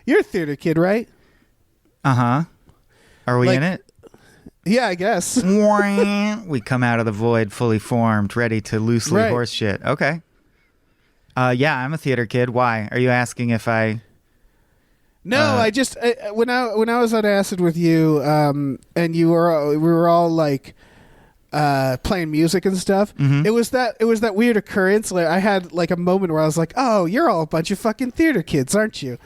You're a theater kid, right? Uh-huh. Are we Like- in it? Yeah, I guess. We come out of the void fully formed, ready to loosely Right. horse shit. Okay. Yeah, I'm a theater kid. Why? Are you asking if I... No, I just when I was on acid with you, and we were all like playing music and stuff. Mm-hmm. It was that weird occurrence. Like I had like a moment where I was like, "Oh, you're all a bunch of fucking theater kids, aren't you?"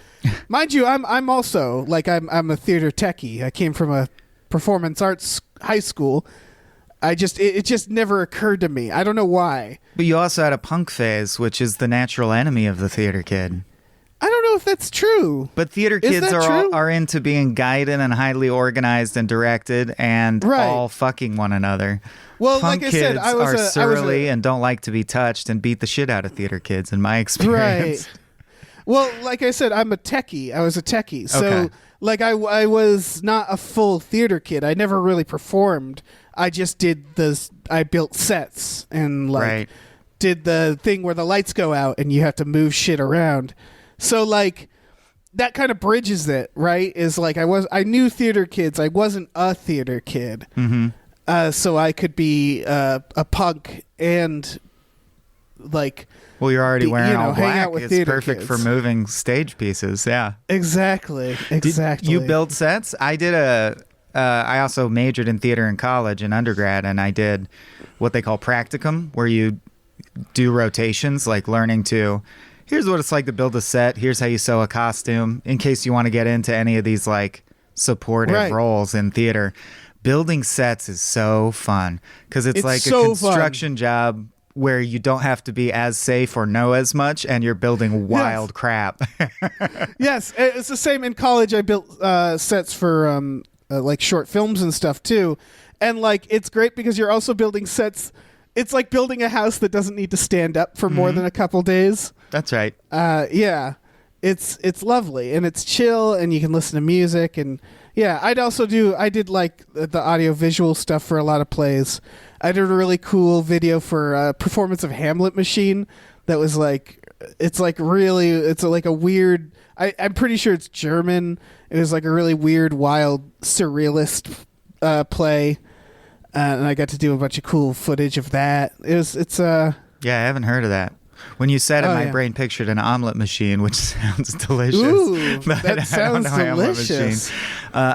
Mind you, I'm also like I'm a theater techie. I came from a performance arts high school. It just never occurred to me. I don't know why. But you also had a punk phase, which is the natural enemy of the theater kid. I don't know if that's true. But theater Is kids that true? are into being guided and highly organized and directed and Right. all fucking one another. Well, Punk like I kids said, I was are a surly and don't like to be touched and beat the shit out of theater kids, in my experience. Right. Well, like I said, I'm a techie. I was a techie. So, Okay. like, I was not a full theater kid. I never really performed. I just did I built sets and, like, Right. did the thing where the lights go out and you have to move shit around. So, like, that kind of bridges it, right? Is like I knew theater kids. I wasn't a theater kid. Mm-hmm. So I could be a punk and, like... Well, you're already wearing all hang black. out with It's theater perfect kids. for moving stage pieces. Yeah. Exactly. You build sets? I did I also majored in theater in college and undergrad, and I did what they call practicum, where you do rotations, like learning to, here's what it's like to build a set, here's how you sew a costume, in case you want to get into any of these like supportive Right. roles in theater. Building sets is so fun because it's like so a construction job where you don't have to be as safe or know as much, and you're building wild crap. Yes, it's the same in college. I built sets for like short films and stuff too, and like it's great because you're also building sets. It's like building a house that doesn't need to stand up for more than a couple days. That's right. Yeah, it's lovely and it's chill and you can listen to music and yeah. I did like the audio visual stuff for a lot of plays. I did a really cool video for a performance of Hamlet Machine that was like, it's like a weird, I'm pretty sure it's German. It was like a really weird, wild, surrealist play. And I got to do a bunch of cool footage of that. Yeah, I haven't heard of that. When you said it, my yeah. brain pictured an omelet machine, which sounds delicious. Ooh, But that I don't sounds know omelet delicious. machine.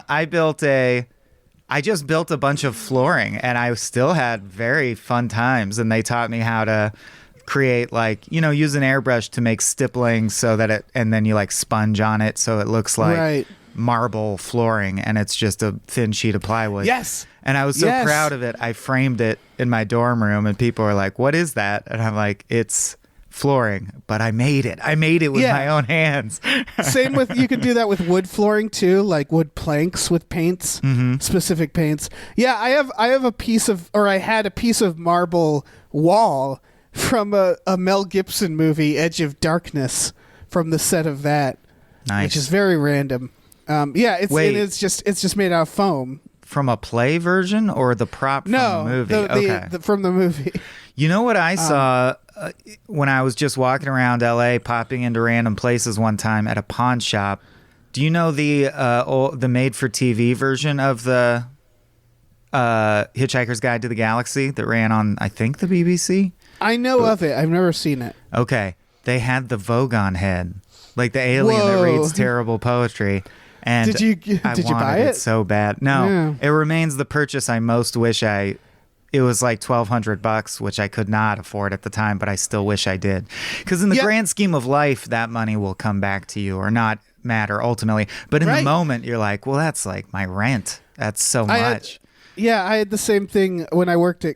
I just built a bunch of flooring, and I still had very fun times. And they taught me how to create, like, use an airbrush to make stippling so that and then you like sponge on it so it looks like Right. marble flooring, and it's just a thin sheet of plywood. Yes. And I was so Yes. proud of it. I framed it in my dorm room, and people were like, "What is that?" And I'm like, "It's flooring, but I made it. I made it with Yeah. my own hands." Same with, you can do that with wood flooring too, like wood planks with paints, specific paints. Yeah, I had a piece of marble wall from a Mel Gibson movie, Edge of Darkness, from the set of that, Nice. which is very random. Yeah, it's just made out of foam. From a play version or the prop from No, the movie? Okay. from the movie. You know what I saw when I was just walking around LA, popping into random places one time at a pawn shop? Do you know the made-for-TV version of the Hitchhiker's Guide to the Galaxy that ran on, I think, the BBC? I know of it. I've never seen it. Okay. They had the Vogon head, like the alien that Whoa. reads terrible poetry. And Did you I wanted buy it? so bad. No, Yeah. it remains the purchase I most wish it was like $1,200, which I could not afford at the time, but I still wish I did. Because in the Yeah. grand scheme of life, that money will come back to you or not matter ultimately. But in the Right. moment, you're like, well, that's like my rent. That's so I much. I had the same thing when I worked at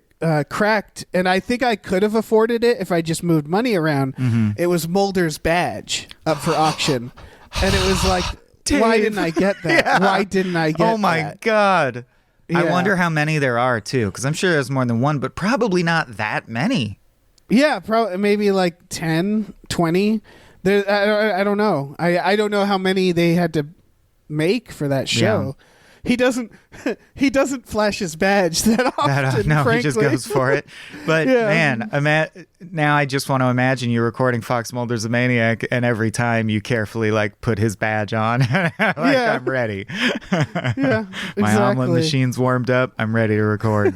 Cracked, and I think I could have afforded it if I just moved money around. It was Mulder's badge up for auction, and it was like, why Dave. didn't I get that? Yeah. Why didn't I get that? Oh my God. I Yeah. wonder how many there are too, because I'm sure there's more than one, but probably not that many. Yeah, probably maybe like 10, 20. I don't know. I don't know how many they had to make for that show. he doesn't he doesn't flash his badge that often. No, frankly. he just goes for it. But man, now I just want to imagine you recording Fox Mulder's a Maniac, and every time you carefully like put his badge on, I'm ready. Yeah, My exactly. omelet machine's warmed up. I'm ready to record.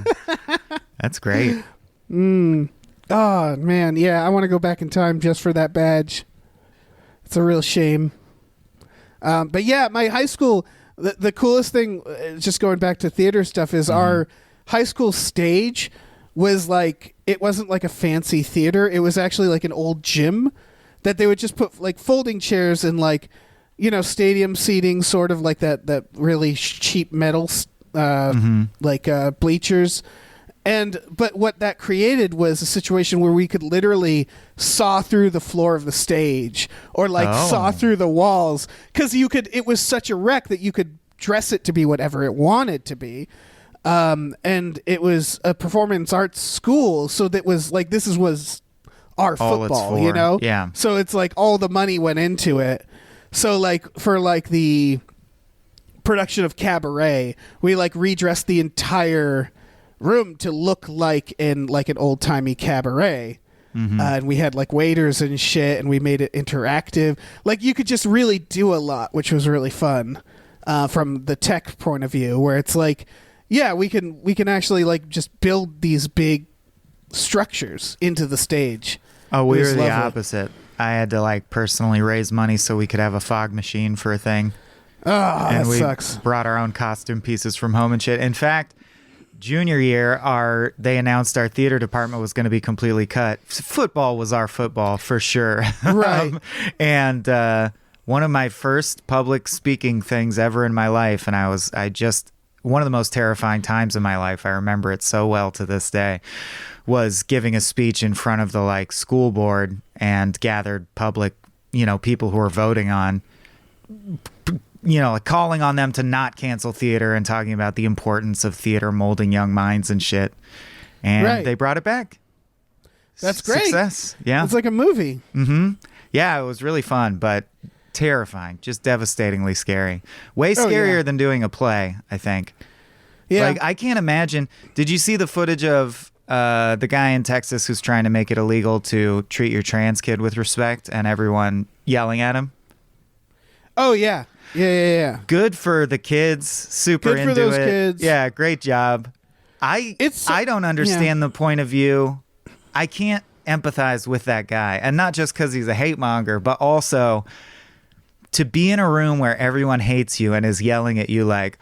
That's great. Oh man, yeah, I want to go back in time just for that badge. It's a real shame. But yeah, my high school, the coolest thing, just going back to theater stuff, is our high school stage was like, it wasn't like a fancy theater. It was actually like an old gym that they would just put like folding chairs and like, stadium seating, sort of like that really cheap metal, like bleachers. But what that created was a situation where we could literally saw through the floor of the stage or saw through the walls, because it was such a wreck that you could dress it to be whatever it wanted to be. And it was a performance arts school. So that was like, this was our football, Yeah. So it's like all the money went into it. So like for like the production of Cabaret, we like redressed the entire room to look like an old-timey cabaret. And we had like waiters and shit, and we made it interactive. Like you could just really do a lot, which was really fun from the tech point of view, where it's like, yeah, we can actually like just build these big structures into the stage. Oh, we were the opposite. I had to like personally raise money so we could have a fog machine for a thing. Oh, and that sucks. Brought our own costume pieces from home and shit. In fact, junior year, they announced our theater department was going to be completely cut. Football was our football for sure. Right. And one of my first public speaking things ever in my life, and one of the most terrifying times in my life, I remember it so well to this day, was giving a speech in front of the like school board and gathered public, people who were voting on, like calling on them to not cancel theater and talking about the importance of theater molding young minds and shit. And they brought it back. That's great. Success. Yeah. It's like a movie. Yeah, it was really fun, but terrifying. Just devastatingly scary. Way scarier than doing a play, I think. Yeah. Like, I can't imagine. Did you see the footage of the guy in Texas who's trying to make it illegal to treat your trans kid with respect and everyone yelling at him? Oh, yeah. Yeah. Good for the kids. Super Good into for those it. kids. Yeah, great job. I don't understand the point of view. I can't empathize with that guy. And not just because he's a hate monger, but also to be in a room where everyone hates you and is yelling at you like,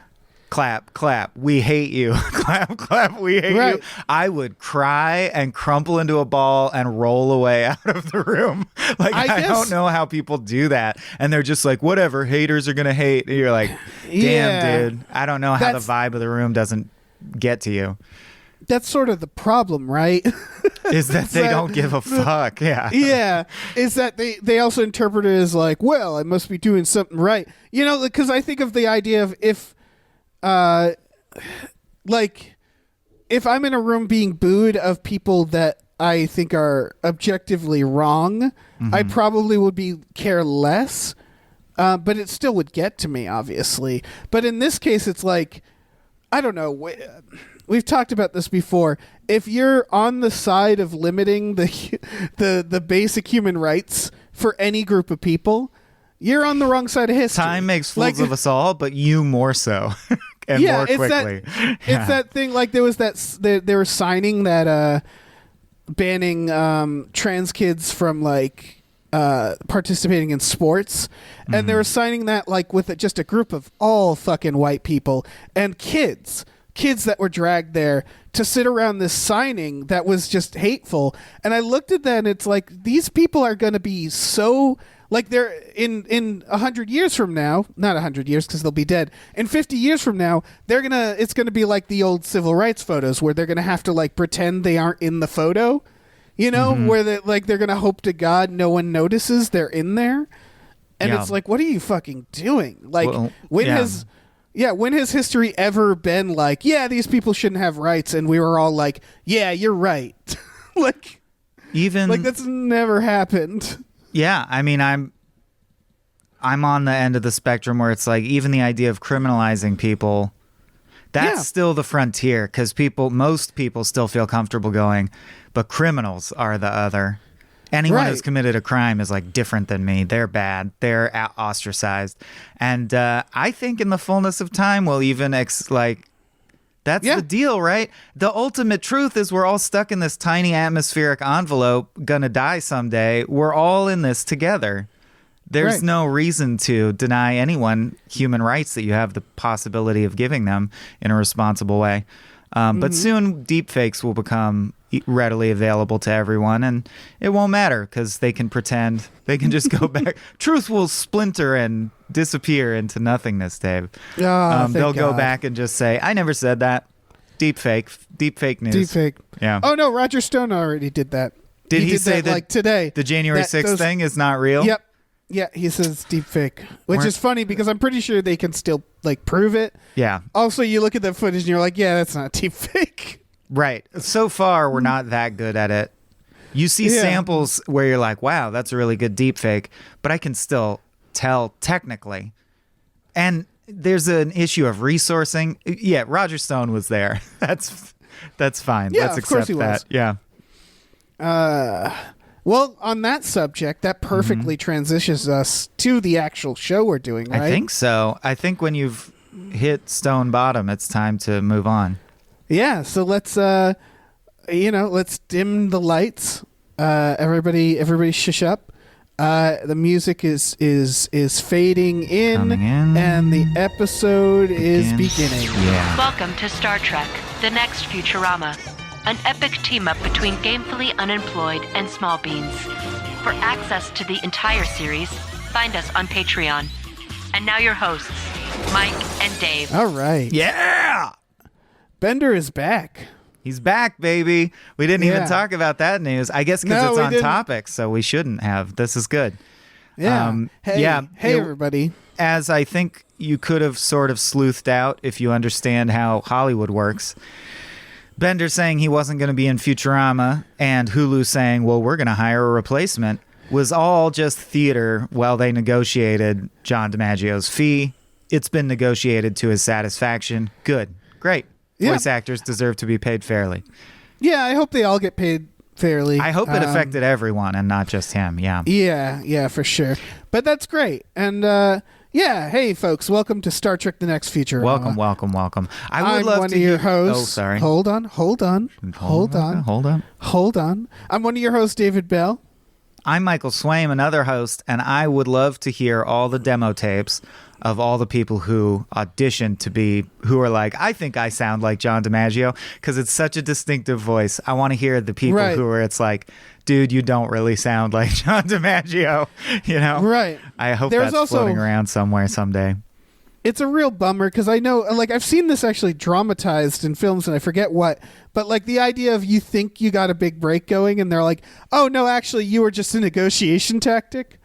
clap, clap, we hate you. Clap, clap, we hate you. I would cry and crumple into a ball and roll away out of the room. Like, I don't know how people do that. And they're just like, whatever, haters are going to hate. And you're like, damn, dude. I don't know how the vibe of the room doesn't get to you. That's sort of the problem, right? Is that they don't give a fuck. Yeah. Yeah. Is that they also interpret it as like, well, I must be doing something right. Because I think of the idea of if I'm in a room being booed of people that I think are objectively wrong, I probably would care less, but it still would get to me, obviously. But in this case, it's like, I don't know. We've talked about this before. If you're on the side of limiting the basic human rights for any group of people, you're on the wrong side of history. Time makes fools of us all, but you more so. And more quickly. It's that thing, like there was they were signing that banning trans kids from like participating in sports, and they were signing that like with just a group of all fucking white people and kids that were dragged there to sit around this signing that was just hateful. And I looked at that and it's like, these people are going to be so like, they're in 100 years from now, not 100 years because they'll be dead. In 50 years from now, it's going to be like the old civil rights photos where they're going to have to like pretend they aren't in the photo, where they're going to hope to God no one notices they're in there. And it's like, what are you fucking doing? Like, when has history ever been like, yeah, these people shouldn't have rights, and we were all like, yeah, you're right. Even like that's never happened. Yeah, I mean, I'm on the end of the spectrum where it's like even the idea of criminalizing people, that's still the frontier, because most people still feel comfortable going, but criminals are the other. Anyone who's committed a crime is like different than me. They're bad. They're ostracized. And I think in the fullness of time, we'll even that's the deal, right? The ultimate truth is we're all stuck in this tiny atmospheric envelope, gonna die someday. We're all in this together. There's no reason to deny anyone human rights that you have the possibility of giving them in a responsible way. But soon deepfakes will become readily available to everyone, and it won't matter because they can pretend. They can just go back. Truth will splinter and disappear into nothingness, Dave. They'll go back and just say, I never said that. Deepfake news. Deepfake. Yeah. Oh, no, Roger Stone already did that. Did he say that like today? The January 6th thing is not real? Yep. Yeah, he says deepfake, which is funny because I'm pretty sure they can still like prove it. Yeah. Also, you look at the footage and you're like, yeah, that's not deepfake. Right. So far, we're not that good at it. You see samples where you're like, wow, that's a really good deepfake, but I can still tell technically. And there's an issue of resourcing. Yeah, Roger Stone was there. That's fine. Yeah, Let's accept that. Was. Yeah. Well, on that subject, that perfectly transitions us to the actual show we're doing, right? I think so. I think when you've hit stone bottom, it's time to move on. Yeah, so let's let's dim the lights. Everybody shush up. The music is fading in, and the episode is beginning. Yeah. Welcome to Star Trek: The Next Futurama, an epic team-up between gamefully unemployed and small beans. For access to the entire series, find us on Patreon. And now your hosts, Mike and Dave. All right. Yeah! Bender is back. He's back, baby. We didn't even talk about that news. I guess because it's on topic, so we shouldn't have. This is good. Yeah. Hey, everybody. As I think you could have sort of sleuthed out if you understand how Hollywood works, Bender saying he wasn't going to be in Futurama and Hulu saying, well, we're going to hire a replacement was all just theater while they negotiated John DiMaggio's fee. It's been negotiated to his satisfaction. Good. Great. Voice actors deserve to be paid fairly. Yeah, I hope they all get paid fairly. I hope it affected everyone and not just him. Yeah. Yeah, for sure. But that's great. And hey, folks, welcome to Star Trek: The Next Futurama. Welcome. I'm one of your hosts. Oh, sorry. Hold on. I'm one of your hosts, David Bell. I'm Michael Swaim, another host, and I would love to hear all the demo tapes of all the people who auditioned who are like, I think I sound like John DiMaggio, because it's such a distinctive voice. I want to hear the people who are, it's like, dude, you don't really sound like John DiMaggio, you know? Right. I hope that's floating around somewhere someday. It's a real bummer because I know, like, I've seen this actually dramatized in films and I forget what, but like the idea of you think you got a big break going and they're like, oh no, actually you were just a negotiation tactic.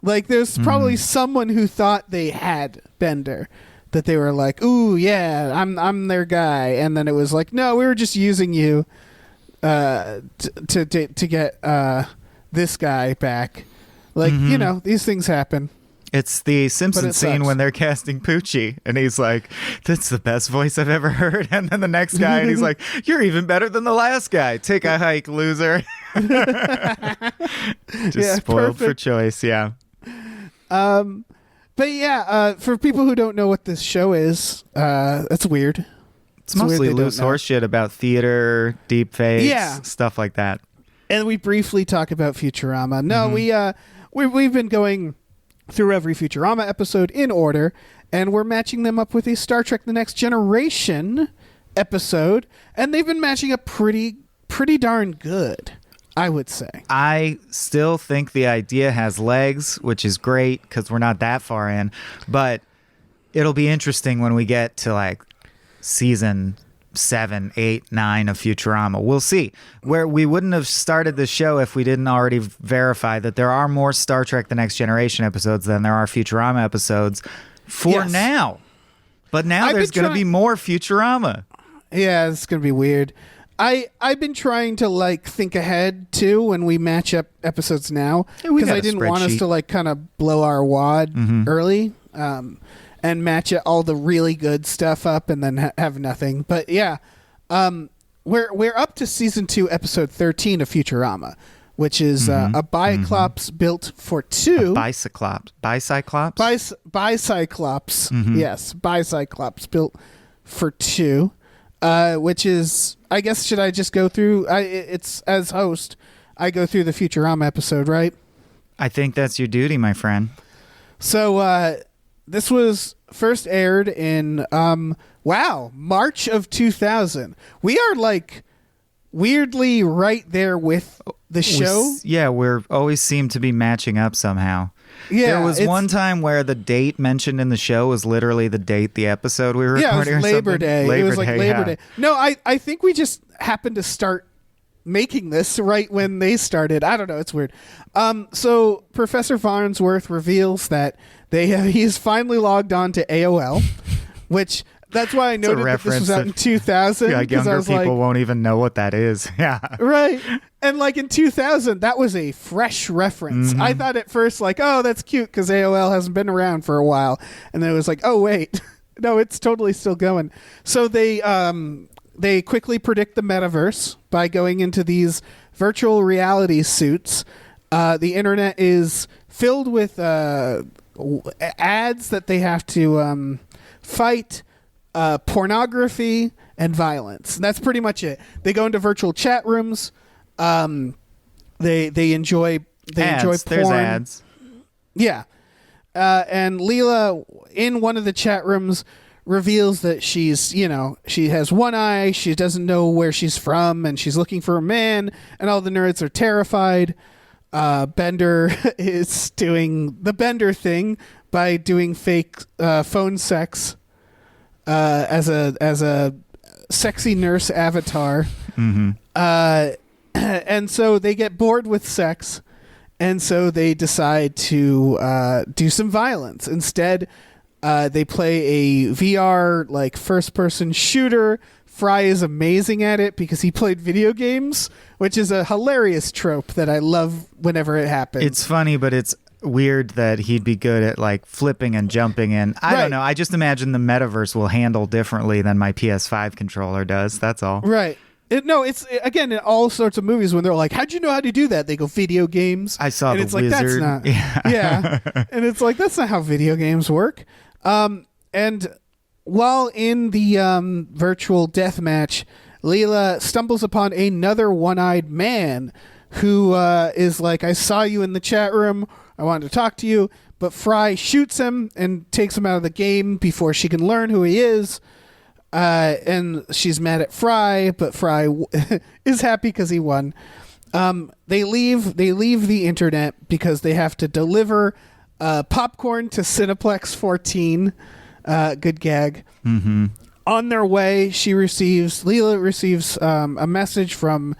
Like there's probably someone who thought they had Bender, that they were like, ooh yeah, I'm their guy, and then it was like, no, we were just using you to get this guy back. Like you know, these things happen. It's the Simpsons scene when they're casting Poochie, and he's like, that's the best voice I've ever heard. And then the next guy, and he's like, you're even better than the last guy. Take a hike, loser. Just spoiled for choice, yeah. But yeah, for people who don't know what this show is, that's weird. It's mostly loose horse shit about theater, deepfakes, stuff like that. And we briefly talk about Futurama. No, we've been going through every Futurama episode in order, and we're matching them up with a Star Trek: The Next Generation episode, and they've been matching up pretty darn good, I would say. I still think the idea has legs, which is great because we're not that far in, but it'll be interesting when we get to like season 7, 8, 9 of Futurama. We'll see. Where we wouldn't have started the show if we didn't already verify that there are more Star Trek: The Next Generation episodes than there are Futurama episodes for now. But now there's going to be more Futurama. Yeah, it's going to be weird. I've been trying to like think ahead too when we match up episodes now, because I didn't want us to like kind of blow our wad early and match all the really good stuff up and then have nothing. But yeah, we're up to season 2, episode 13 of Futurama, which is a Bicyclops built for 2. Bicyclops. Bicyclops. Yes, Bicyclops built for 2. Which is, I guess, should I just go through? It's as host, I go through the Futurama episode, right? I think that's your duty, my friend. So this was first aired in March of 2000. We are like weirdly right there with the show. We're always seem to be matching up somehow. Yeah, there was one time where the date mentioned in the show was literally the date the episode we were recording. Yeah, it was Labor Day. It was like Labor Day. No, I think we just happened to start making this right when they started. I don't know. It's weird. So Professor Farnsworth reveals that he's finally logged on to AOL, which that's why I noted that this was out in 2000. Yeah, younger people won't even know what that is. Yeah. Right. And like in 2000, that was a fresh reference. I thought at first like, oh, that's cute because AOL hasn't been around for a while. And then it was like, oh, wait. No, it's totally still going. So they quickly predict the metaverse by going into these virtual reality suits. The internet is filled with ads that they have to fight, pornography, and violence. And that's pretty much it. They go into virtual chat rooms. They enjoy porn. There's ads. Yeah. And Leela, in one of the chat rooms, reveals that she has one eye, she doesn't know where she's from, and she's looking for a man, and all the nerds are terrified. Bender is doing the Bender thing by doing fake phone sex as a sexy nurse avatar. And so they get bored with sex, and so they decide to do some violence. Instead, they play a VR like first-person shooter. Fry is amazing at it because he played video games, which is a hilarious trope that I love whenever it happens. It's funny, but it's weird that he'd be good at like flipping and jumping. And I don't know. I just imagine the metaverse will handle differently than my PS5 controller does. That's all. Right. It's again in all sorts of movies when they're like, "How'd you know how to do that?" They go video games. I saw and the it's wizard. Like, that's not, yeah, and it's like that's not how video games work. And while in the virtual death match, Leela stumbles upon another one-eyed man who is like, "I saw you in the chat room. I wanted to talk to you." But Fry shoots him and takes him out of the game before she can learn who he is. And she's mad at Fry, but Fry is happy because he won. They leave the internet because they have to deliver popcorn to Cineplex 14. Good gag. On their way, Leela receives a message from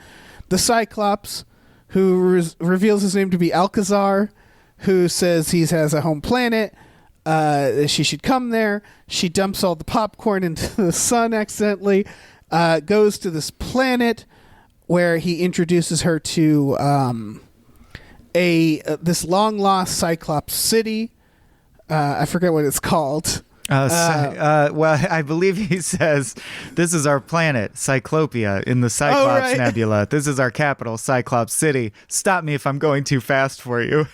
the Cyclops, who reveals his name to be Alcazar, who says he has a home planet. She should come there. She dumps all the popcorn into the sun accidentally, goes to this planet where he introduces her to this long lost Cyclops city. I forget what it's called. Well, I believe he says, "This is our planet, Cyclopia, in the Cyclops Nebula. This is our capital, Cyclops City. Stop me if I'm going too fast for you."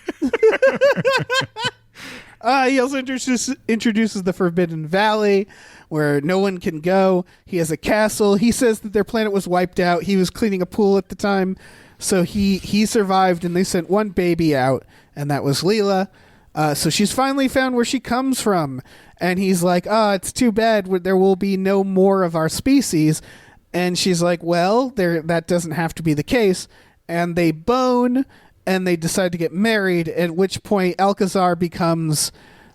He also introduces the Forbidden Valley, where no one can go. He has a castle. He says that their planet was wiped out. He was cleaning a pool at the time, so he survived, and they sent one baby out, and that was Leela. So she's finally found where she comes from, and he's like, "Oh, it's too bad. There will be no more of our species." And she's like, "Well, that doesn't have to be the case." And they bone. And they decide to get married, at which point Alcazar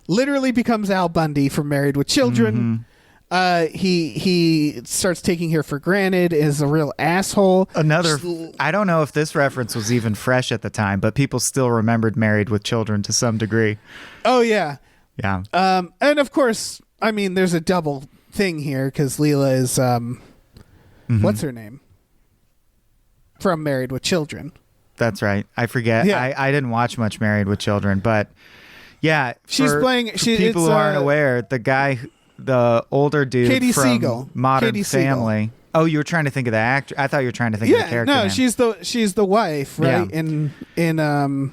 literally becomes Al Bundy from Married with Children. He starts taking her for granted, is a real asshole. I don't know if this reference was even fresh at the time, but people still remembered Married with Children to some degree. Oh, yeah. Yeah. And of course, I mean, there's a double thing here because Leela is, what's her name? from Married with Children. That's right. I forget. Yeah. I didn't watch much Married with Children, but yeah, She's playing. For people who aren't aware, the older dude Katie from Siegel. Modern Katie Family. Siegel. Oh, you were trying to think of the actor. I thought you were trying to think of the character. No, name. she's the wife, right? Yeah. In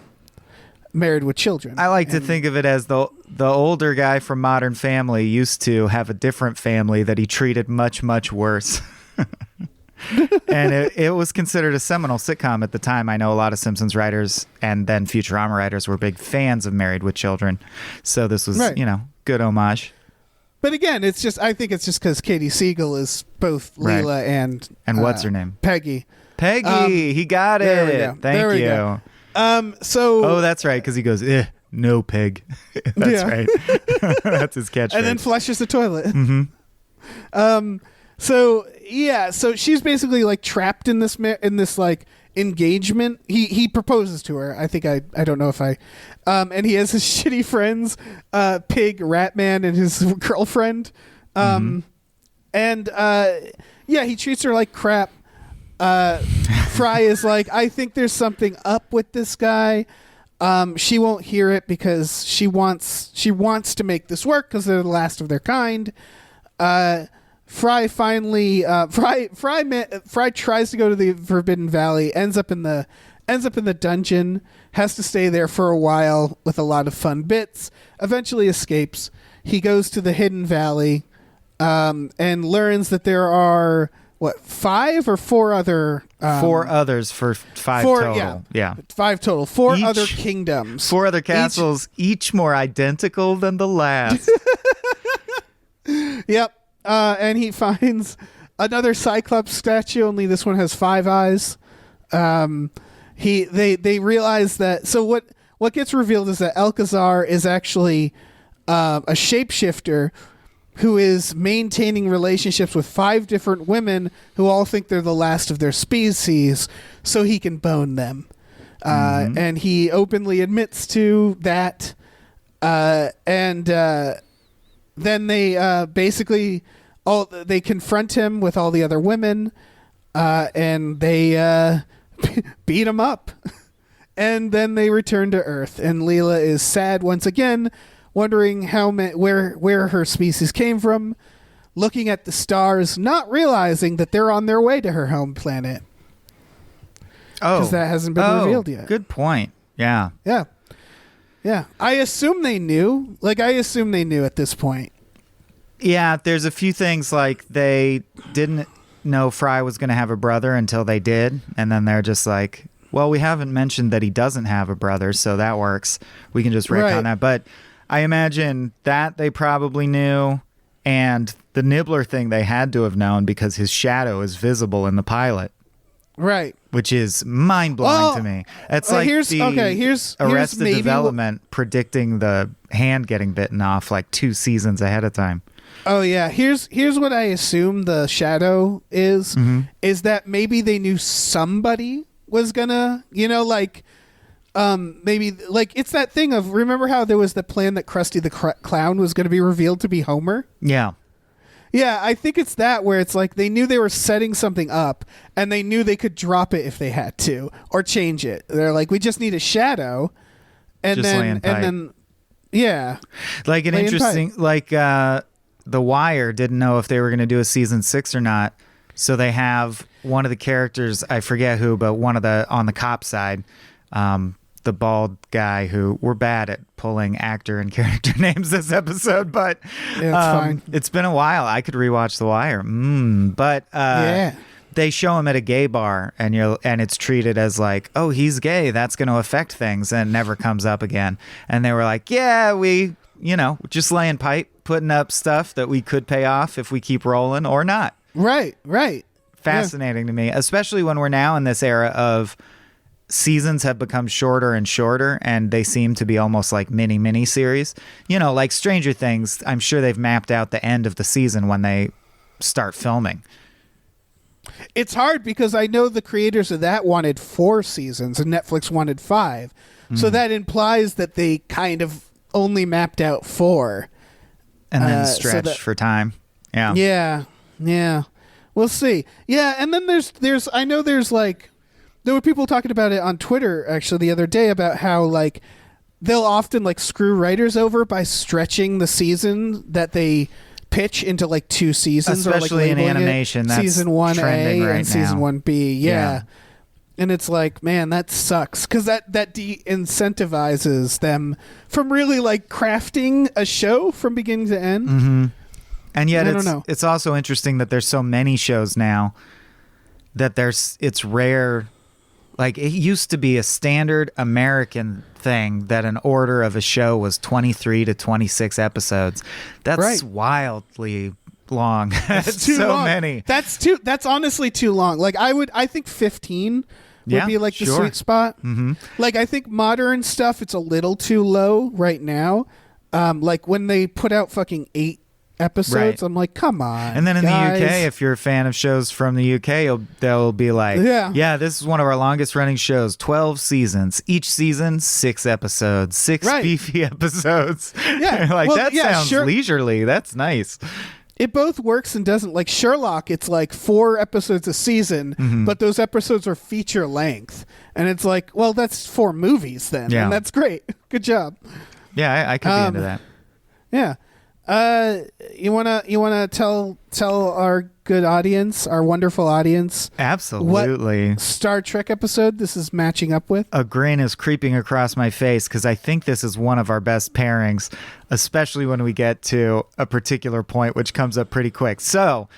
Married with Children. I like to think of it as the older guy from Modern Family used to have a different family that he treated much, much worse. And it was considered a seminal sitcom at the time. I know a lot of Simpsons writers and then Futurama writers were big fans of Married with Children. So this was, Right. Good homage. But again, I think it's just because Katie Siegel is both Leela and what's her name? Peggy. Peggy, he got it. there we go. Thank There we you. go. So Oh, that's right, because he goes, no pig. That's Yeah. right. That's his catchphrase. and then flushes the toilet. Mm-hmm. So she's basically like trapped in this like engagement. He proposes to her. I think I don't know if and he has his shitty friends, Pig, Ratman, and his girlfriend. And he treats her like crap. Fry is like, I think there's something up with this guy. She won't hear it because she wants to make this work because they're the last of their kind. Fry finally Fry tries to go to the Forbidden Valley, ends up in the dungeon, has to stay there for a while with a lot of fun bits, eventually escapes. He goes to the Hidden Valley and learns that there are 5 or 4 other 4 others for 5 total. Yeah. 5 total. 4 Each- other kingdoms. 4 other castles, each more identical than the last. Yep. And he finds another Cyclops statue, only this one has 5 eyes. They realize that. So what gets revealed is that Alcazar is actually a shapeshifter who is maintaining relationships with 5 different women who all think they're the last of their species, so he can bone them. And he openly admits to that. Then they basically they confront him with all the other women, and they beat him up. And then they return to Earth, and Leela is sad once again, wondering where her species came from, looking at the stars, not realizing that they're on their way to her home planet. Oh, because that hasn't been revealed yet. Good point. Yeah. Yeah. I assume they knew. I assume they knew at this point. Yeah, there's a few things like they didn't know Fry was going to have a brother until they did, and then they're just like, well, we haven't mentioned that he doesn't have a brother, so that works. We can just retcon Right. that. But I imagine that they probably knew, and the Nibbler thing they had to have known because his shadow is visible in the pilot. Right. Which is mind-blowing to me. It's like here's Arrested maybe Development predicting the hand getting bitten off 2 seasons ahead of time. Oh yeah, here's what I assume the shadow is that maybe they knew somebody was gonna, maybe it's that thing of, remember how there was the plan that Krusty the Clown was going to be revealed to be Homer? Yeah. Yeah, I think it's that where it's like they knew they were setting something up and they knew they could drop it if they had to or change it. They're like, we just need a shadow, and Just laying then yeah, Like an Laying interesting The Wire didn't know if they were going to do a season 6 or not. So they have one of the characters, I forget who, but one of on the cop side, the bald guy who, we're bad at pulling actor and character names this episode, but Yeah, it's fine. It's been a while. I could rewatch The Wire. But Yeah. they show him at a gay bar, and it's treated as like, oh, he's gay, that's going to affect things, and it never comes up again. And they were like, yeah, we, just laying pipe, putting up stuff that we could pay off if we keep rolling or not. Right. Fascinating to me, especially when we're now in this era of seasons have become shorter and shorter, and they seem to be almost like mini series. Like Stranger Things, I'm sure they've mapped out the end of the season when they start filming. It's hard because I know the creators of that wanted 4 seasons and Netflix wanted 5. So that implies that they kind of only mapped out 4. And then so stretched that- for time. Yeah. Yeah. We'll see. Yeah, and then there's I know there's there were people talking about it on Twitter actually the other day about how like they'll often like screw writers over by stretching the season that they pitch into like 2 seasons, especially or like in animation. That's season 1A right and season now. 1B. Yeah. And it's like, man, that sucks because that de-incentivizes them from really like crafting a show from beginning to end. Mm-hmm. And yet I don't know. It's also interesting that there's so many shows now that it's rare. Like it used to be a standard American thing that an order of a show was 23 to 26 episodes. That's right. wildly long. That's too so long. many. That's honestly too long. Like I think 15 would be like the sweet spot. Mm-hmm. Like I think modern stuff, it's a little too low right now. Like when they put out fucking 8 episodes, Right. I'm like, come on. And then in guys. the UK, if you're a fan of shows from the UK, they'll be like, Yeah. this is one of our longest running shows, 12 seasons. Each season, 6 episodes, 6 Right. beefy episodes. Yeah. Like, Well, that yeah, sounds sure. leisurely. That's nice. It both works and doesn't. Like Sherlock, it's like 4 episodes a season, Mm-hmm. but those episodes are feature length. And it's like, well, that's 4 movies then. Yeah. And that's great. Good job. Yeah, I could be into that. Yeah. You wanna tell our good audience, our wonderful audience, Absolutely. what Star Trek episode this is matching up with? A grin is creeping across my face because I think this is one of our best pairings, especially when we get to a particular point, which comes up pretty quick. So,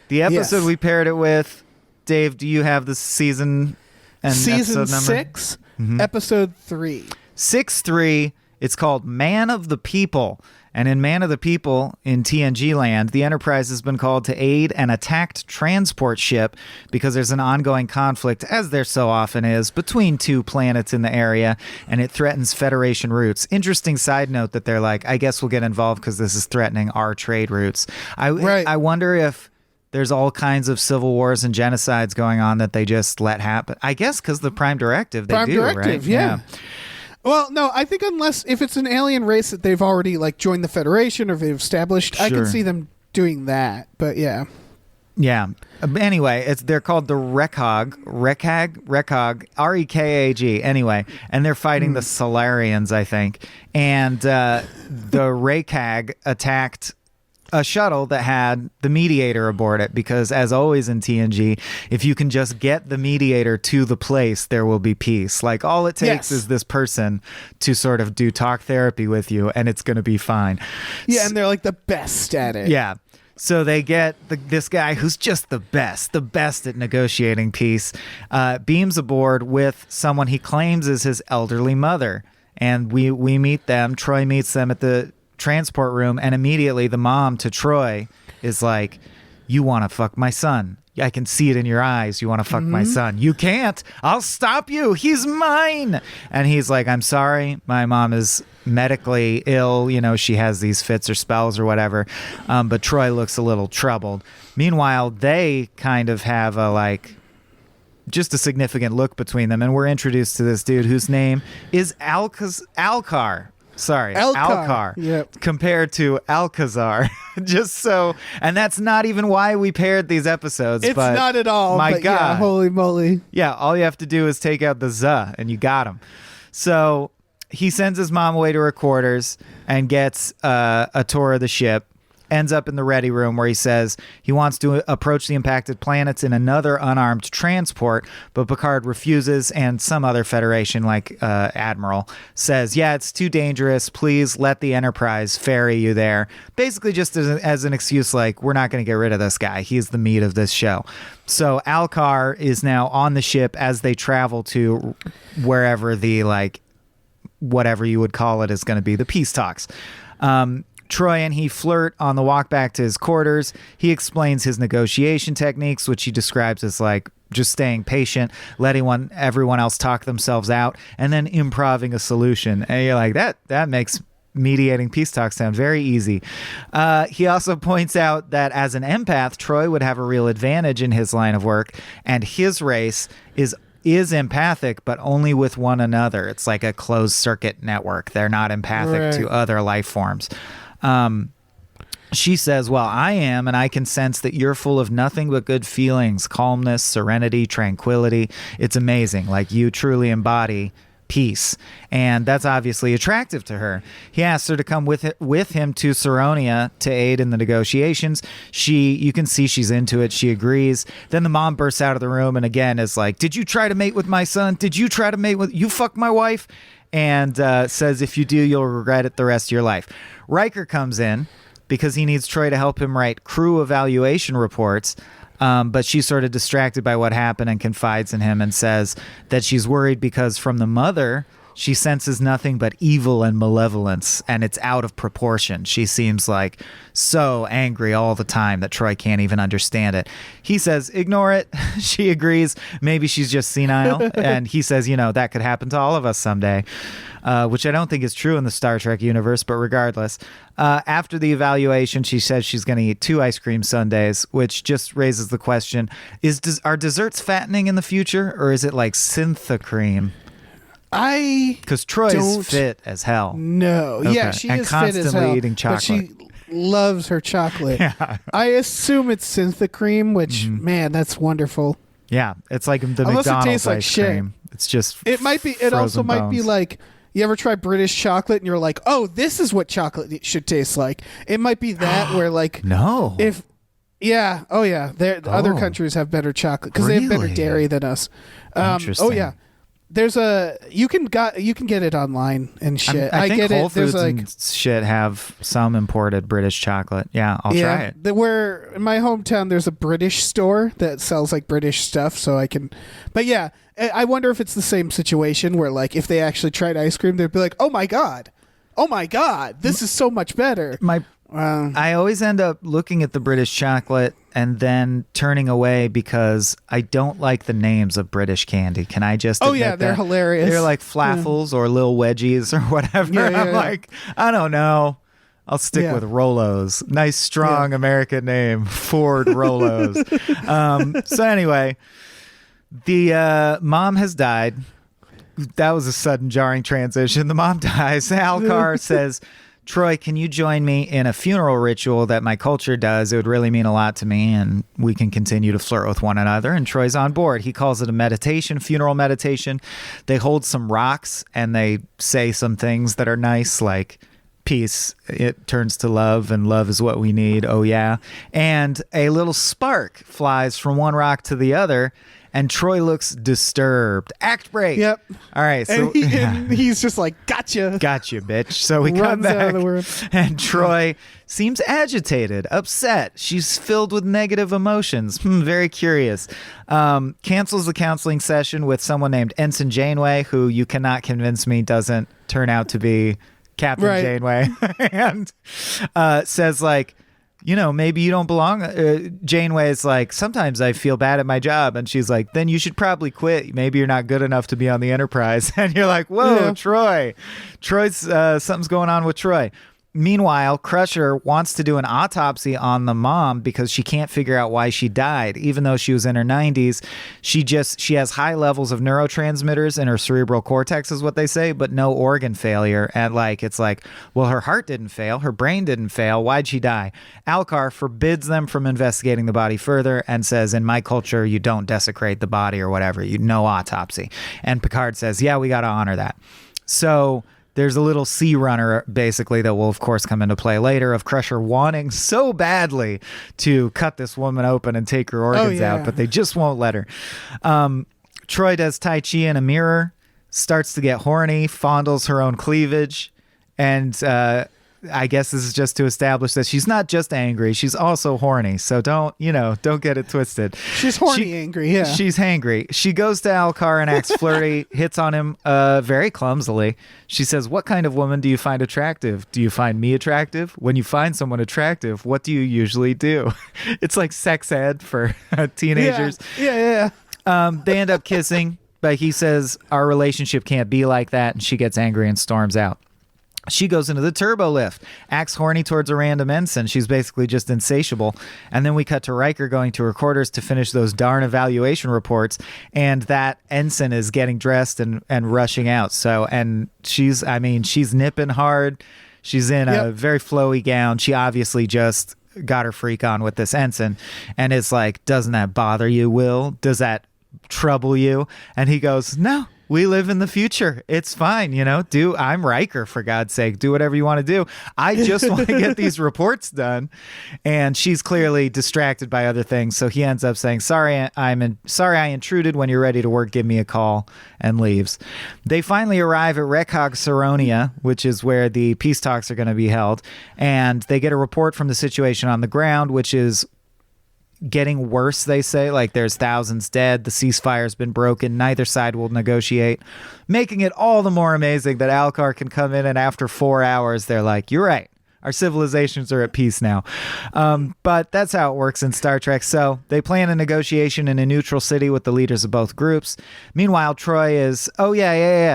the episode Yes. we paired it with, Dave, do you have the season and Season episode number? 6, episode 3. 6-3. It's called Man of the People. And in Man of the People, in TNG land, the Enterprise has been called to aid an attacked transport ship because there's an ongoing conflict, as there so often is, between 2 planets in the area, and it threatens Federation routes. Interesting side note that they're like, I guess we'll get involved because this is threatening our trade routes. I wonder if there's all kinds of civil wars and genocides going on that they just let happen. I guess because the Prime Directive, they do, right? Yeah. Well, no, I think unless if it's an alien race that they've already like joined the Federation or they've established, I can Sure. see them doing that. But yeah. Yeah. Anyway, they're called the Rekag, Rekag, anyway, and they're fighting the Solarians, I think. And the Rekag attacked a shuttle that had the mediator aboard it because, as always in TNG, if you can just get the mediator to the place, there will be peace. Like, all it takes is this person to sort of do talk therapy with you, and it's going to be fine. Yeah, and they're like the best at it. Yeah. So they get this guy who's just the best at negotiating peace, beams aboard with someone he claims is his elderly mother. And we meet them. Troy meets them at the transport room, and immediately the mom to Troy is like, you want to fuck my son. I can see it in your eyes. You want to fuck my son. You can't. I'll stop you. He's mine. And he's like, I'm sorry. My mom is medically ill. You know, she has these fits or spells or whatever. But Troy looks a little troubled. Meanwhile, they kind of have just a significant look between them. And we're introduced to this dude whose name is Alcar. Sorry, Alcar. Yep. Compared to Alcazar. Just so, and that's not even why we paired these episodes. It's but not at all. My but God. Yeah, holy moly. Yeah, all you have to do is take out the Z and you got him. So he sends his mom away to her quarters and gets a tour of the ship. Ends up in the ready room where he says he wants to approach the impacted planets in another unarmed transport, but Picard refuses, and some other Federation, Admiral, says, yeah, it's too dangerous. Please let the Enterprise ferry you there. Basically just as an excuse, like, we're not going to get rid of this guy. He's the meat of this show. So Alcar is now on the ship as they travel to wherever the, whatever you would call it is going to be, the peace talks. Troy and he flirt on the walk back to his quarters. He explains his negotiation techniques, which he describes as just staying patient, letting everyone else talk themselves out, and then improvising a solution. And you're like, that makes mediating peace talks sound very easy. He also points out that as an empath, Troy would have a real advantage in his line of work, and his race is empathic, but only with one another. It's like a closed circuit network. They're not empathic to other life forms. She says, well, I am, and I can sense that you're full of nothing but good feelings, calmness, serenity, tranquility. It's amazing. Like, you truly embody peace. And that's obviously attractive to her. He asks her to come with him to Saronia to aid in the negotiations. You can see she's into it. She agrees. Then the mom bursts out of the room and again is like, did you try to mate with my son? Did you try to mate with... You fucked my wife? And says, if you do, you'll regret it the rest of your life. Riker comes in because he needs Troy to help him write crew evaluation reports. But she's sort of distracted by what happened and confides in him and says that she's worried because from the mother, she senses nothing but evil and malevolence, and it's out of proportion. She seems like so angry all the time that Troy can't even understand it. He says, ignore it. She agrees. Maybe she's just senile. And he says, that could happen to all of us someday, which I don't think is true in the Star Trek universe, but regardless. After the evaluation, she says she's going to eat 2 ice cream sundaes, which just raises the question, are desserts fattening in the future, or is it like Synthacream? Because Troy's fit as hell. No. Okay. Yeah, she and is fit as hell. eating chocolate. But she loves her chocolate. Yeah. I assume it's Synthacream, which, man, that's wonderful. Yeah, it's like the Unless McDonald's it tastes like ice shit. cream. It's just It might be. It also might be like, you ever try British chocolate and you're like, oh, this is what chocolate should taste like. It might be that where like no. Yeah. Oh yeah. Other countries have better chocolate because they have better Really? dairy than us. Interesting. Oh yeah. There's you can get it online and shit. I think get Whole it. There's Foods and shit have some imported British chocolate. Yeah, I'll try it. Where in my hometown there's a British store that sells like British stuff, so I can. But yeah, I wonder if it's the same situation where like if they actually tried ice cream, they'd be like, oh my god, this is so much better. I always end up looking at the British chocolate and then turning away because I don't like the names of British candy. Can I just admit they're that? hilarious. They're like Flaffles or Lil Wedgies or whatever. I'm like, I don't know. I'll stick with Rolos. Nice, strong American name, Ford Rolos. So anyway, the mom has died. That was a sudden jarring transition. The mom dies. Alcar says, Troy, can you join me in a funeral ritual that my culture does? It would really mean a lot to me, and we can continue to flirt with one another. And Troy's on board. He calls it a meditation, funeral meditation. They hold some rocks, and they say some things that are nice, like peace, it turns to love, and love is what we need. Oh, yeah. And a little spark flies from one rock to the other, and Troy looks disturbed. Act break. Yep. All right. So and he's just like, gotcha. Gotcha, bitch. So we come Runs out back, of the room. and Troy seems agitated, upset. She's filled with negative emotions. Very curious. Cancels the counseling session with someone named Ensign Janeway, who you cannot convince me doesn't turn out to be Captain Janeway, and says like, maybe you don't belong. Janeway is like, sometimes I feel bad at my job. And she's like, then you should probably quit. Maybe you're not good enough to be on the Enterprise. And you're like, whoa, Troy. Troy's, something's going on with Troy. Meanwhile, Crusher wants to do an autopsy on the mom because she can't figure out why she died. Even though she was in her 90s, she has high levels of neurotransmitters in her cerebral cortex is what they say, but no organ failure. And it's like, well, her heart didn't fail. Her brain didn't fail. Why'd she die? Alcar forbids them from investigating the body further and says, in my culture, you don't desecrate the body or whatever. No autopsy. And Picard says, yeah, we got to honor that. So there's a little sea runner, basically, that will, of course, come into play later, of Crusher wanting so badly to cut this woman open and take her organs out, but they just won't let her. Troy does Tai Chi in a mirror, starts to get horny, fondles her own cleavage, and I guess this is just to establish that she's not just angry, she's also horny. So don't get it twisted. She's horny angry, yeah. She's hangry. She goes to Alcar and acts flirty, hits on him very clumsily. She says, what kind of woman do you find attractive? Do you find me attractive? When you find someone attractive, what do you usually do? It's like sex ed for teenagers. Yeah. They end up kissing, but he says, our relationship can't be like that, and she gets angry and storms out. She goes into the turbo lift, acts horny towards a random ensign. She's basically just insatiable. And then we cut to Riker going to her quarters to finish those darn evaluation reports. And that ensign is getting dressed and rushing out. So, and she's nipping hard. She's in a Yep. very flowy gown. She obviously just got her freak on with this ensign, and it's like, doesn't that bother you, Will? Does that trouble you? And he goes, no, we live in the future. It's fine. I'm Riker, for God's sake. Do whatever you want to do. I just want to get these reports done. And she's clearly distracted by other things. So he ends up saying, sorry, I intruded. When you're ready to work, give me a call, and leaves. They finally arrive at Rekhog Saronia, which is where the peace talks are going to be held. And they get a report from the situation on the ground, which is getting worse, they say. Like, there's thousands dead, the ceasefire's been broken, neither side will negotiate, making it all the more amazing that Alcar can come in and after 4 hours they're like, you're right, our civilizations are at peace now. But that's how it works in Star Trek. So they plan a negotiation in a neutral city with the leaders of both groups. Meanwhile, Troy is,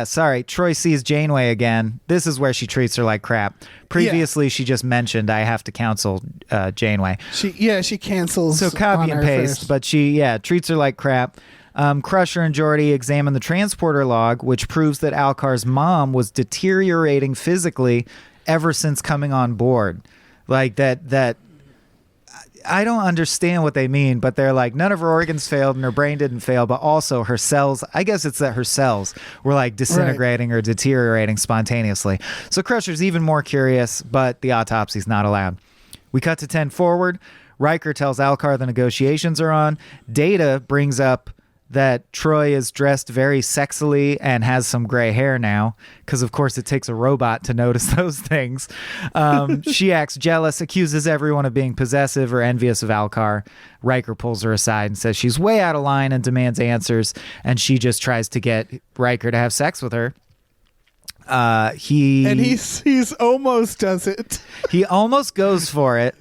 sorry, Troy sees Janeway again. This is where she treats her like crap. Previously, she just mentioned, I have to counsel Janeway. She cancels. So copy and paste, but she treats her like crap. Crusher and Geordi examine the transporter log, which proves that Alcar's mom was deteriorating physically ever since coming on board. Like that I don't understand what they mean, but they're like, none of her organs failed and her brain didn't fail, but also her cells, I guess it's that her cells were like disintegrating or deteriorating spontaneously. So Crusher's even more curious, but the autopsy's not allowed. We cut to 10 forward. Riker tells Alcar the negotiations are on. Data brings up that Troy is dressed very sexily and has some gray hair now, because of course it takes a robot to notice those things. She acts jealous, accuses everyone of being possessive or envious of Alcar. Riker pulls her aside and says she's way out of line and demands answers, and she just tries to get Riker to have sex with her. He's almost does it. He almost goes for it.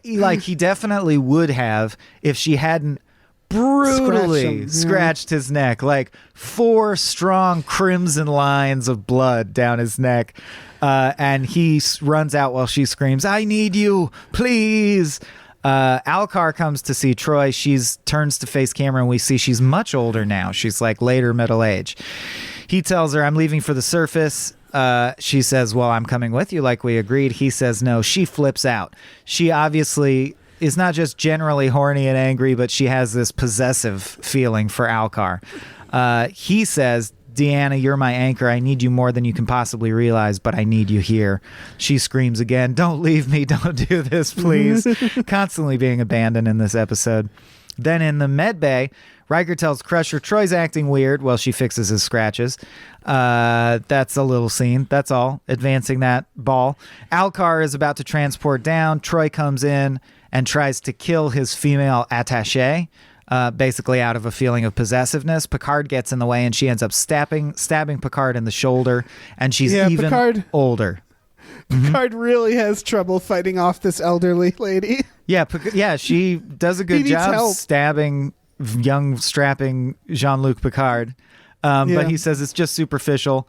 Like, he definitely would have if she hadn't brutally scratched his neck, like 4 strong crimson lines of blood down his neck, and he runs out while she screams, I need you, please. Alcar comes to see Troy. She's turns to face camera, and we see she's much older now. She's like later middle age. He tells her, I'm leaving for the surface. She says, well, I'm coming with you like we agreed. He says no. She flips out. She obviously is not just generally horny and angry, but she has this possessive feeling for Alcar. He says, Deanna, you're my anchor. I need you more than you can possibly realize, but I need you here. She screams again, don't leave me. Don't do this, please. Constantly being abandoned in this episode. Then in the med bay, Riker tells Crusher Troy's acting weird while she fixes his scratches. That's a little scene. That's all. Advancing that ball. Alcar is about to transport down. Troy comes in and tries to kill his female attaché, basically out of a feeling of possessiveness. Picard gets in the way, and she ends up stabbing Picard in the shoulder, and she's even older. Picard really has trouble fighting off this elderly lady. Yeah, she does a good job stabbing young, strapping Jean-Luc Picard. But he says it's just superficial.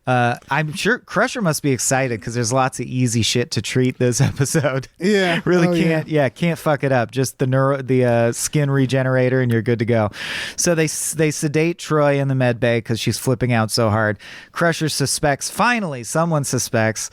I'm sure Crusher must be excited because there's lots of easy shit to treat this episode. Yeah. Really can't fuck it up. Just the skin regenerator and you're good to go. So they sedate Troy in the med bay because she's flipping out so hard. Crusher suspects, finally, someone suspects.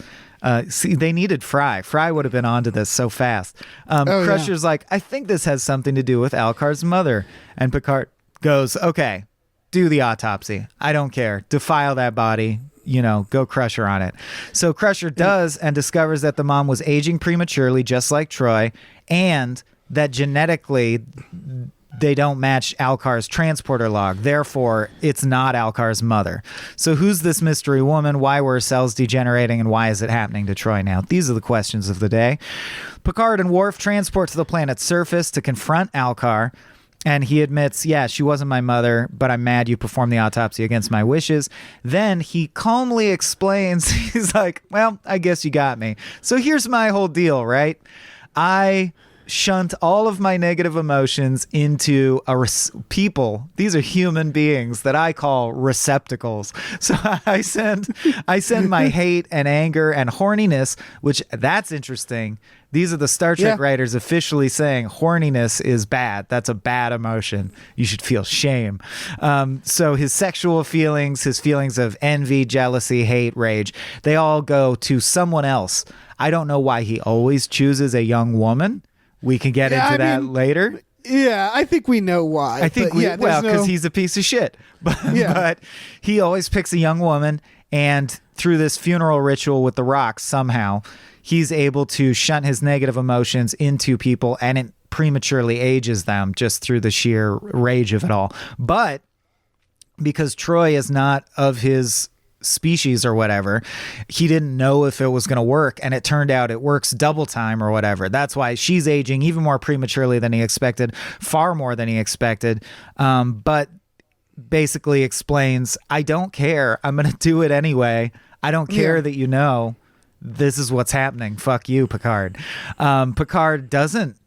See, they needed Fry. Fry would have been onto this so fast. Crusher's like, I think this has something to do with Alcar's mother. And Picard goes, okay, do the autopsy. I don't care. Defile that body. Go Crusher on it. So Crusher does and discovers that the mom was aging prematurely, just like Troy, and that genetically they don't match Alcar's transporter log. Therefore, it's not Alcar's mother. So who's this mystery woman? Why were her cells degenerating? And why is it happening to Troy now? These are the questions of the day. Picard and Worf transport to the planet's surface to confront Alcar. And he admits, she wasn't my mother, but I'm mad you performed the autopsy against my wishes. Then he calmly explains, he's like, well, I guess you got me. So here's my whole deal, right? I shunt all of my negative emotions into people. These are human beings that I call receptacles. So I send my hate and anger and horniness, which that's interesting. These are the Star Trek writers officially saying horniness is bad. That's a bad emotion. You should feel shame. So his sexual feelings, his feelings of envy, jealousy, hate, rage, they all go to someone else. I don't know why he always chooses a young woman. We can get into that later. Yeah, I think we know why. I think because he's a piece of shit. But he always picks a young woman, and through this funeral ritual with the rocks, somehow he's able to shunt his negative emotions into people, and it prematurely ages them just through the sheer rage of it all. But because Troy is not of his species or whatever, he didn't know if it was going to work, and it turned out it works double time or whatever. That's why she's aging even more prematurely than he expected, far more than he expected. But basically explains, I don't care, I'm going to do it anyway. I don't care that you know this is what's happening. Fuck you, Picard. Picard doesn't,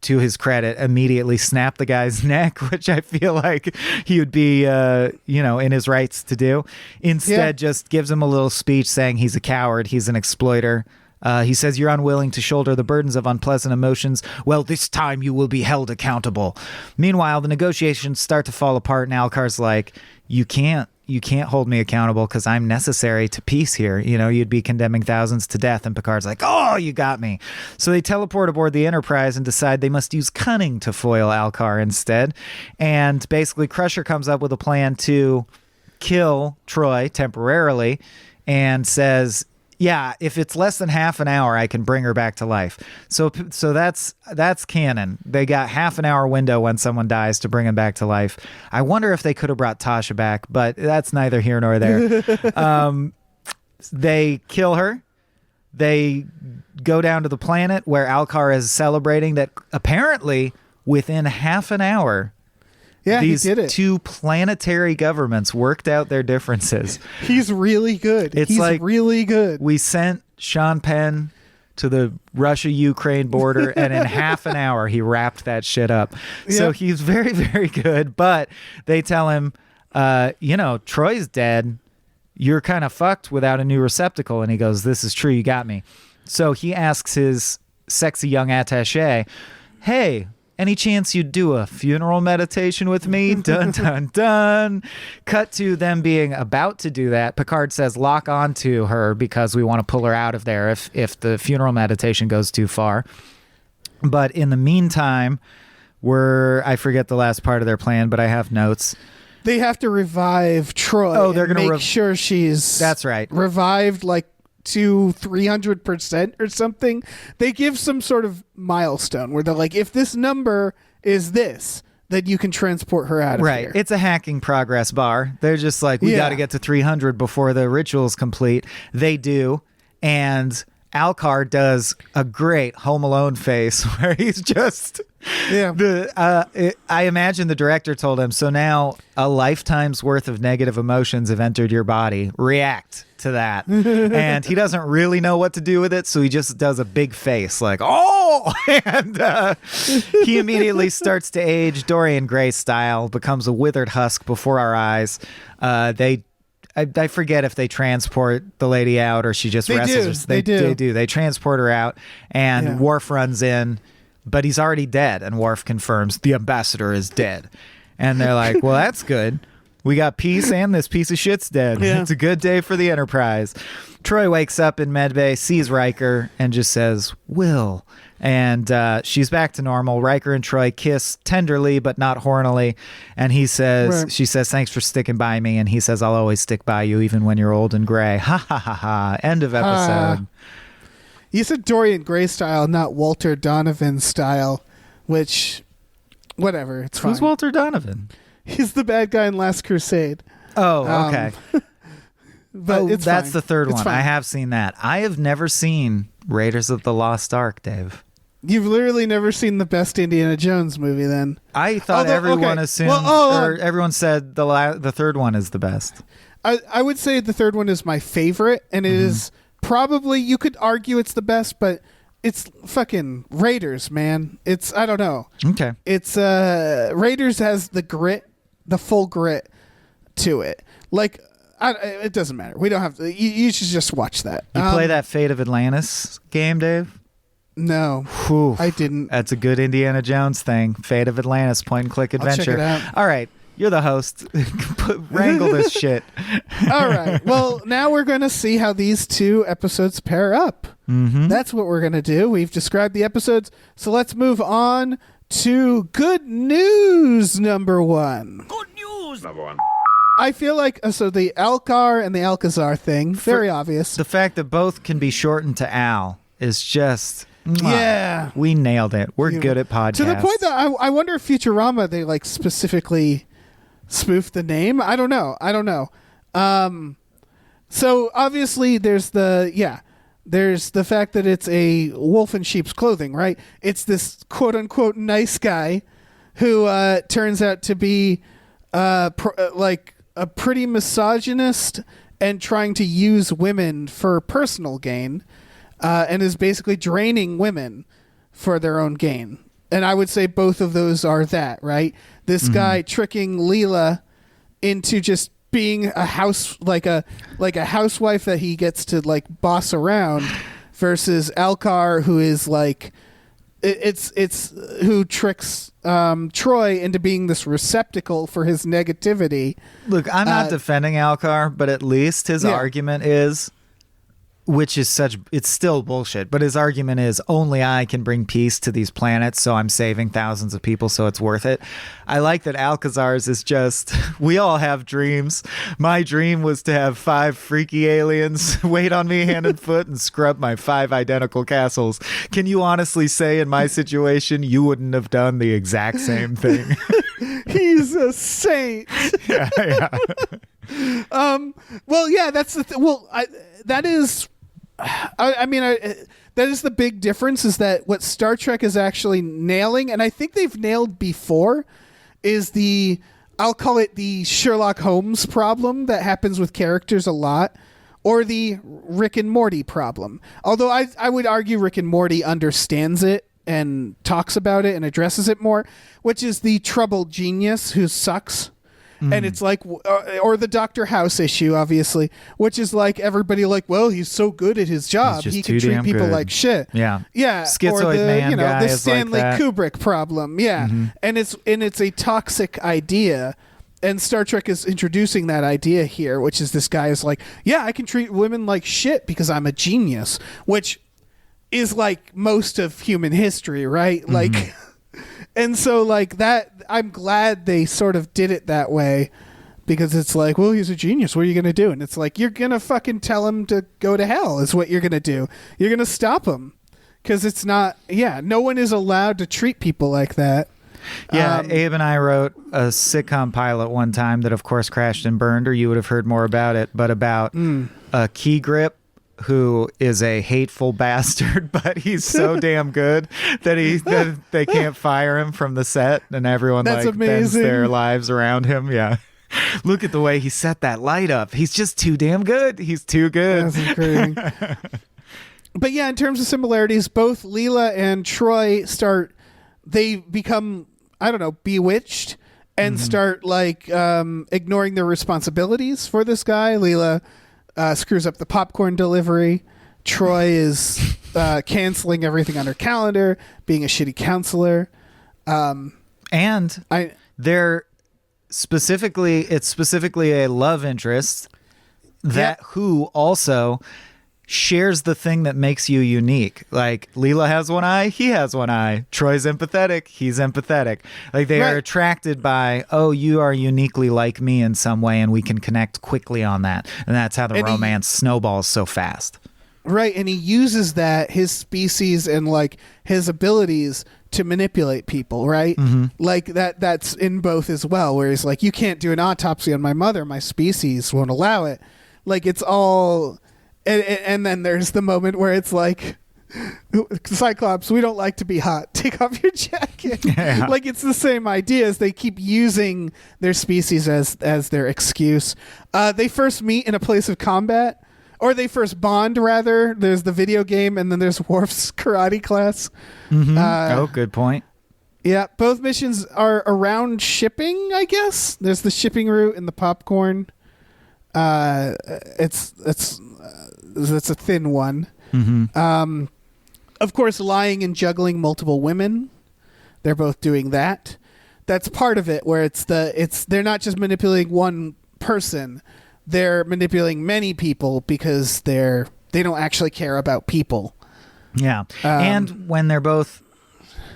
to his credit, immediately snap the guy's neck, which I feel like he would be, in his rights to do. Instead, just gives him a little speech saying he's a coward, he's an exploiter. He says, you're unwilling to shoulder the burdens of unpleasant emotions. Well, this time you will be held accountable. Meanwhile, the negotiations start to fall apart, and Alcar's like, you can't hold me accountable because I'm necessary to peace here. You'd be condemning thousands to death. And Picard's like, oh, you got me. So they teleport aboard the Enterprise and decide they must use cunning to foil Alcar instead. And basically Crusher comes up with a plan to kill Troy temporarily and says, yeah, if it's less than half an hour, I can bring her back to life. So that's canon. They got half an hour window when someone dies to bring him back to life. I wonder if they could have brought Tasha back, but that's neither here nor there. They kill her. They go down to the planet where Alcar is celebrating that apparently within half an hour, these he did it. Two planetary governments worked out their differences. He's really good. He's like really good. We sent Sean Penn to the Russia-Ukraine border, and in half an hour, he wrapped that shit up. Yep. So he's very, very good. But they tell him, Troy's dead. You're kind of fucked without a new receptacle. And he goes, this is true. You got me. So he asks his sexy young attaché, hey, any chance you'd do a funeral meditation with me? Dun, dun, dun. Cut to them being about to do that. Picard says, lock on to her because we want to pull her out of there if the funeral meditation goes too far. But in the meantime, I forget the last part of their plan, but I have notes. They have to revive Troy. Oh, they're going to make sure she's that's right. Revived to 300% or something. They give some sort of milestone where they're like, if this number is this, then you can transport her out of here. Right. It's a hacking progress bar. They're just like, we got to get to 300 before the ritual's complete. They do. And Alcar does a great Home Alone face where he's just... I imagine the director told him, so now a lifetime's worth of negative emotions have entered your body. React to that. And he doesn't really know what to do with it, so he just does a big face like, oh! And he immediately starts to age Dorian Gray style, becomes a withered husk before our eyes. I forget if they transport the lady out or she just rests. They do. They transport her out, and Worf runs in, but he's already dead. And Worf confirms the ambassador is dead. And they're like, well, that's good. We got peace and this piece of shit's dead. Yeah. It's a good day for the Enterprise. Troy wakes up in medbay, sees Riker, and just says, Will. And she's back to normal. Riker and Troy kiss tenderly, but not hornily. And she says, thanks for sticking by me. And he says, I'll always stick by you, even when you're old and gray. Ha, ha, ha, ha. End of episode. You said Dorian Gray style, not Walter Donovan style, which, whatever, it's fine. Who's Walter Donovan? He's the bad guy in Last Crusade. Oh, okay. But that's fine. The third it's one. Fine. I have seen that. I have never seen Raiders of the Lost Ark, Dave. You've literally never seen the best Indiana Jones movie, then? I thought everyone assumed, or everyone said the third one is the best. I would say the third one is my favorite, and it is probably, you could argue it's the best, but it's fucking Raiders, man. I don't know. Okay. It's Raiders has the grit, the full grit to it. Like it doesn't matter. We don't have to. You should just watch that. You play that Fate of Atlantis game, Dave? No, Whew. I didn't. That's a good Indiana Jones thing. Fate of Atlantis, point and click adventure. I'll check it out. All right. You're the host. Wrangle this shit. All right. Well, now we're going to see how these two episodes pair up. Mm-hmm. That's what we're going to do. We've described the episodes. So let's move on to good news number 1. Good news number 1. I feel like, so the Alcar and the Alcazar thing, very obvious. The fact that both can be shortened to Al is just... Yeah. We nailed it. We're good at podcasts. To the point that I wonder if Futurama, they like specifically spoofed the name. I don't know. So obviously there's the fact that it's a wolf in sheep's clothing, right? It's this quote unquote nice guy who turns out to be like a pretty misogynist and trying to use women for personal gain. And is basically draining women for their own gain. And I would say both of those are that, right? This guy tricking Leela into just being a housewife that he gets to like boss around versus Alcar, who is like it's who tricks Troy into being this receptacle for his negativity. Look, I'm not defending Alcar, but at least his argument is, which is it's still bullshit, but his argument is only I can bring peace to these planets, so I'm saving thousands of people, so it's worth it. I like that Alcazar's is just, we all have dreams. My dream was to have 5 freaky aliens wait on me hand and foot and scrub my 5 identical castles. Can you honestly say in my situation you wouldn't have done the exact same thing? He's a saint. Yeah. Well, yeah, that's the that is that is the big difference, is that what Star Trek is actually nailing, and I think they've nailed before, is I'll call it the Sherlock Holmes problem that happens with characters a lot, or the Rick and Morty problem. Although I would argue Rick and Morty understands it and talks about it and addresses it more, which is the troubled genius who sucks. And it's like, or the Dr. House issue, obviously, which is like everybody like, well, he's so good at his job, he can treat people like shit. Yeah. Schizoid or man guy the is Stanley like that. Kubrick problem. Yeah, and it's a toxic idea, and Star Trek is introducing that idea here, which is this guy is like, yeah, I can treat women like shit because I'm a genius, which is like most of human history, right? Like. And so like that, I'm glad they sort of did it that way, because it's like, well, he's a genius. What are you going to do? And it's like, you're going to fucking tell him to go to hell is what you're going to do. You're going to stop him, because it's not, no one is allowed to treat people like that. Yeah, Abe and I wrote a sitcom pilot one time that of course crashed and burned, or you would have heard more about it, but about a key grip who is a hateful bastard, but he's so damn good that they can't fire him from the set, and everyone bends their lives around him. Yeah. Look at the way he set that light up. He's just too damn good. He's too good. That's great. But yeah, in terms of similarities, both Leela and Troy they become, I don't know, bewitched and start like ignoring their responsibilities for this guy. Leela screws up the popcorn delivery. Troy is canceling everything on her calendar, being a shitty counselor. It's specifically a love interest who also shares the thing that makes you unique. Like Leela has one eye, he has one eye. Troy's empathetic, he's empathetic. Like they are attracted by, oh, you are uniquely like me in some way, and we can connect quickly on that. And that's how the romance snowballs so fast. Right, and he uses that, his species and like his abilities, to manipulate people, right? Like that's in both as well, where he's like, you can't do an autopsy on my mother, my species won't allow it. Like it's all, and then there's the moment where it's like, Cyclops, we don't like to be hot, take off your jacket. Like it's the same idea, as they keep using their species as their excuse. They first meet in a place of combat, or they first bond rather. There's the video game, and then there's Worf's karate class. Oh, good point. Yeah, both missions are around shipping, I guess. There's the shipping route and the popcorn. It's a thin one. Of course, lying and juggling multiple women. They're both doing that. That's part of it, where they're not just manipulating one person. They're manipulating many people because they don't actually care about people. Yeah. And when they're both,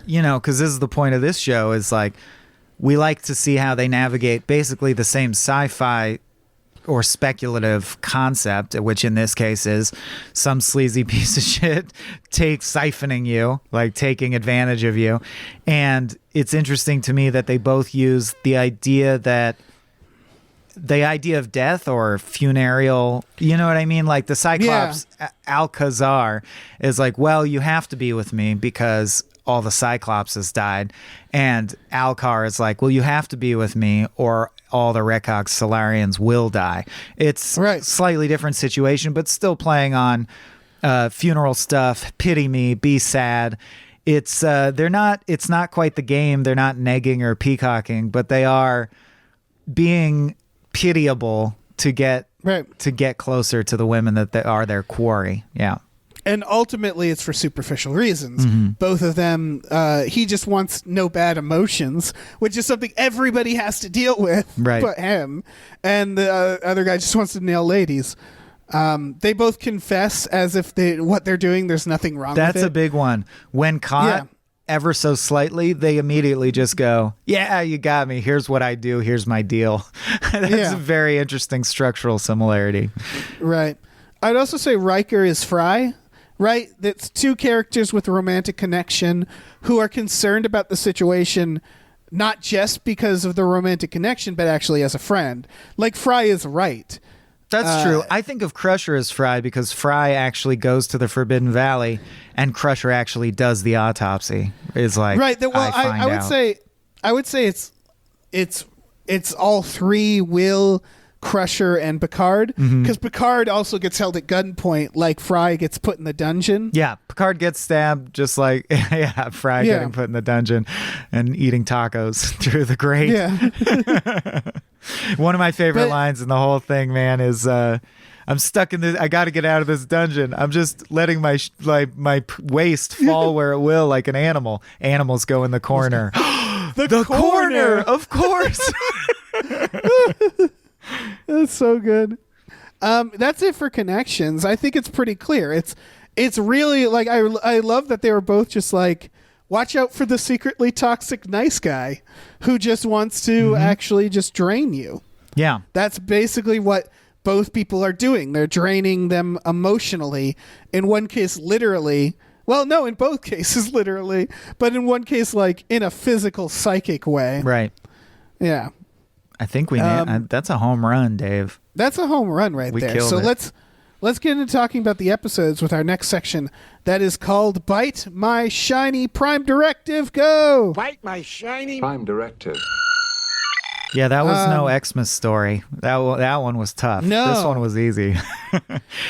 because this is the point of this show, is like, we like to see how they navigate basically the same sci-fi or speculative concept, which in this case is some sleazy piece of shit siphoning you, like taking advantage of you. And it's interesting to me that they both use the idea of death or funereal, you know what I mean? Like the Cyclops, Alcazar is like, well, you have to be with me because all the Cyclopses died. And Alcar is like, well, you have to be with me or all the Rekok Solarians will die. It's slightly different situation, but still playing on funeral stuff, pity me, be sad. It's it's not quite the game. They're not negging or peacocking, but they are being pitiable to get closer to the women that they are their quarry. Yeah. And ultimately, it's for superficial reasons. Both of them, he just wants no bad emotions, which is something everybody has to deal with, but him. And the other guy just wants to nail ladies. They both confess as if what they're doing, there's nothing wrong with it. That's a big one. When caught ever so slightly, they immediately just go, yeah, you got me. Here's what I do. Here's my deal. That's a very interesting structural similarity. Right. I'd also say Riker is Fry. Right? That's two characters with a romantic connection who are concerned about the situation, not just because of the romantic connection, but actually as a friend. Like, Fry is right. That's true. I think of Crusher as Fry because Fry actually goes to the Forbidden Valley and Crusher actually does the autopsy. Is like, right. Well, I would say it's all three, Will, Crusher, and Picard, because Picard also gets held at gunpoint, like Fry gets put in the dungeon. Yeah, Picard gets stabbed just like Fry getting put in the dungeon and eating tacos through the grate. Yeah. One of my favorite lines in the whole thing, man, is I'm stuck in this. I got to get out of this dungeon. I'm just letting my waist fall where it will, like an animal. Animals go in the corner. the corner, of course. That's so good. That's it for connections. I think it's pretty clear. It's really like I love that they were both just like, watch out for the secretly toxic nice guy who just wants to actually just drain you. Yeah. That's basically what both people are doing. They're draining them emotionally. In one case, literally. Well, no, in both cases, literally. But in one case, like in a physical, psychic way. Right. Yeah. I think we need, that's a home run, Dave. That's a home run right there. So let's get into talking about the episodes with our next section that is called Bite My Shiny Prime Directive. Go! Bite my shiny Prime Directive. Yeah, that was no Xmas story. That one was tough. No. This one was easy.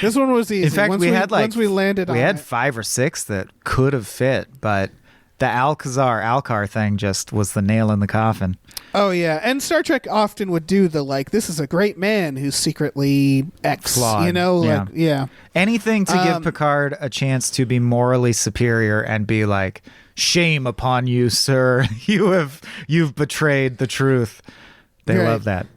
This one was easy. In fact, once we landed we had 5 or 6 that could have fit, but the Alcar thing just was the nail in the coffin. Oh, yeah. And Star Trek often would do the, like, this is a great man who's secretly X, flawed. you know? Like, yeah. Anything to give Picard a chance to be morally superior and be like, shame upon you, sir. You've betrayed the truth. They love that.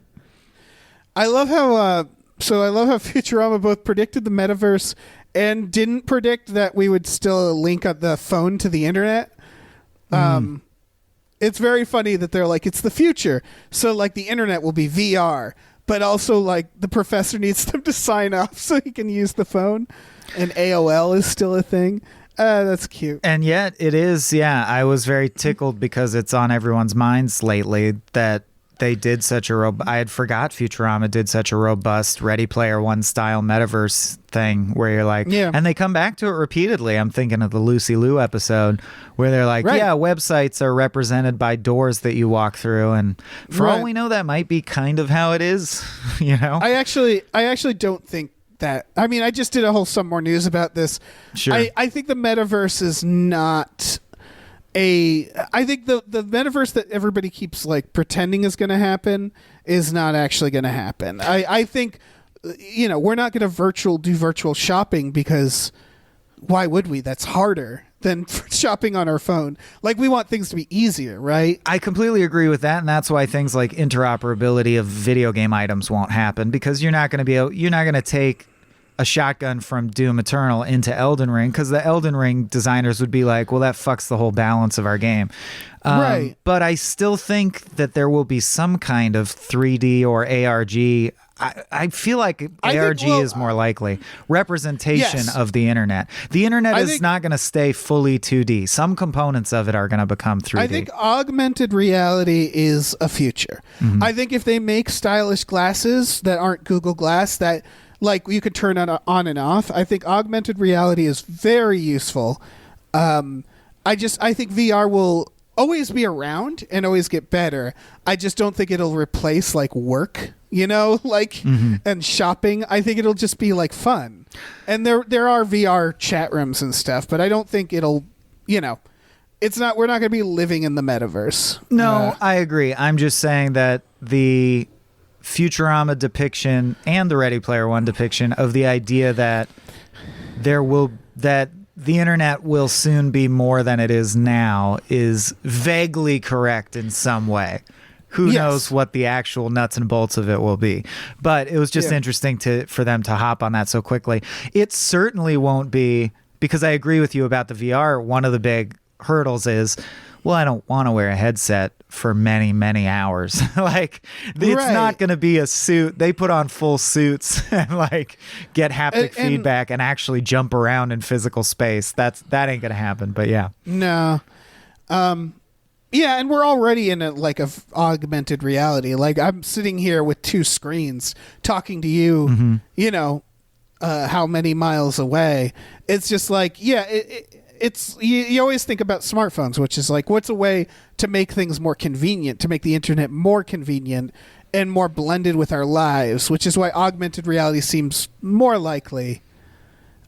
I love how Futurama both predicted the metaverse and didn't predict that we would still link up the phone to the internet. It's very funny that they're like, it's the future. So like the internet will be VR, but also like the professor needs them to sign off so he can use the phone, and AOL is still a thing. That's cute. And yet it is. Yeah. I was very tickled because it's on everyone's minds lately that they did such a I had forgot Futurama did such a robust Ready Player One style metaverse thing where you're like, and they come back to it repeatedly. I'm thinking of the Lucy Liu episode where they're like, websites are represented by doors that you walk through, and for all we know, that might be kind of how it is. You know, I actually don't think that. I mean, I just did a whole Some More News about this. Sure. I think the metaverse is not I think the metaverse that everybody keeps like pretending is going to happen is not actually going to happen. I think, we're not going to do virtual shopping because why would we? That's harder than shopping on our phone. Like, we want things to be easier, right? I completely agree with that, and that's why things like interoperability of video game items won't happen, because you're not going to take a shotgun from Doom Eternal into Elden Ring, because the Elden Ring designers would be like, well, that fucks the whole balance of our game. Right. But I still think that there will be some kind of 3D or ARG. I feel like ARG is more likely. Representation of the internet. The internet is not going to stay fully 2D. Some components of it are going to become 3D. I think augmented reality is a future. Mm-hmm. I think if they make stylish glasses that aren't Google Glass, that like you could turn on and off, I think augmented reality is very useful. I think VR will always be around and always get better. I just don't think it'll replace like work, and shopping. I think it'll just be like fun. And there are VR chat rooms and stuff, but I don't think it'll, it's not, we're not going to be living in the metaverse. No, I agree. I'm just saying that the Futurama depiction and the Ready Player One depiction of the idea that the internet will soon be more than it is now is vaguely correct in some way. Who knows what the actual nuts and bolts of it will be. But it was just interesting for them to hop on that so quickly. It certainly won't be, because I agree with you about the VR, one of the big hurdles is, well, I don't want to wear a headset for many, many hours. Like, it's not going to be a suit. They put on full suits and like get haptic feedback and actually jump around in physical space. That ain't going to happen. But yeah. No. Yeah, and we're already in a augmented reality. Like, I'm sitting here with two screens talking to you, how many miles away. It's just like, it's you always think about smartphones, which is like, what's a way to make things more convenient, to make the internet more convenient and more blended with our lives, which is why augmented reality seems more likely.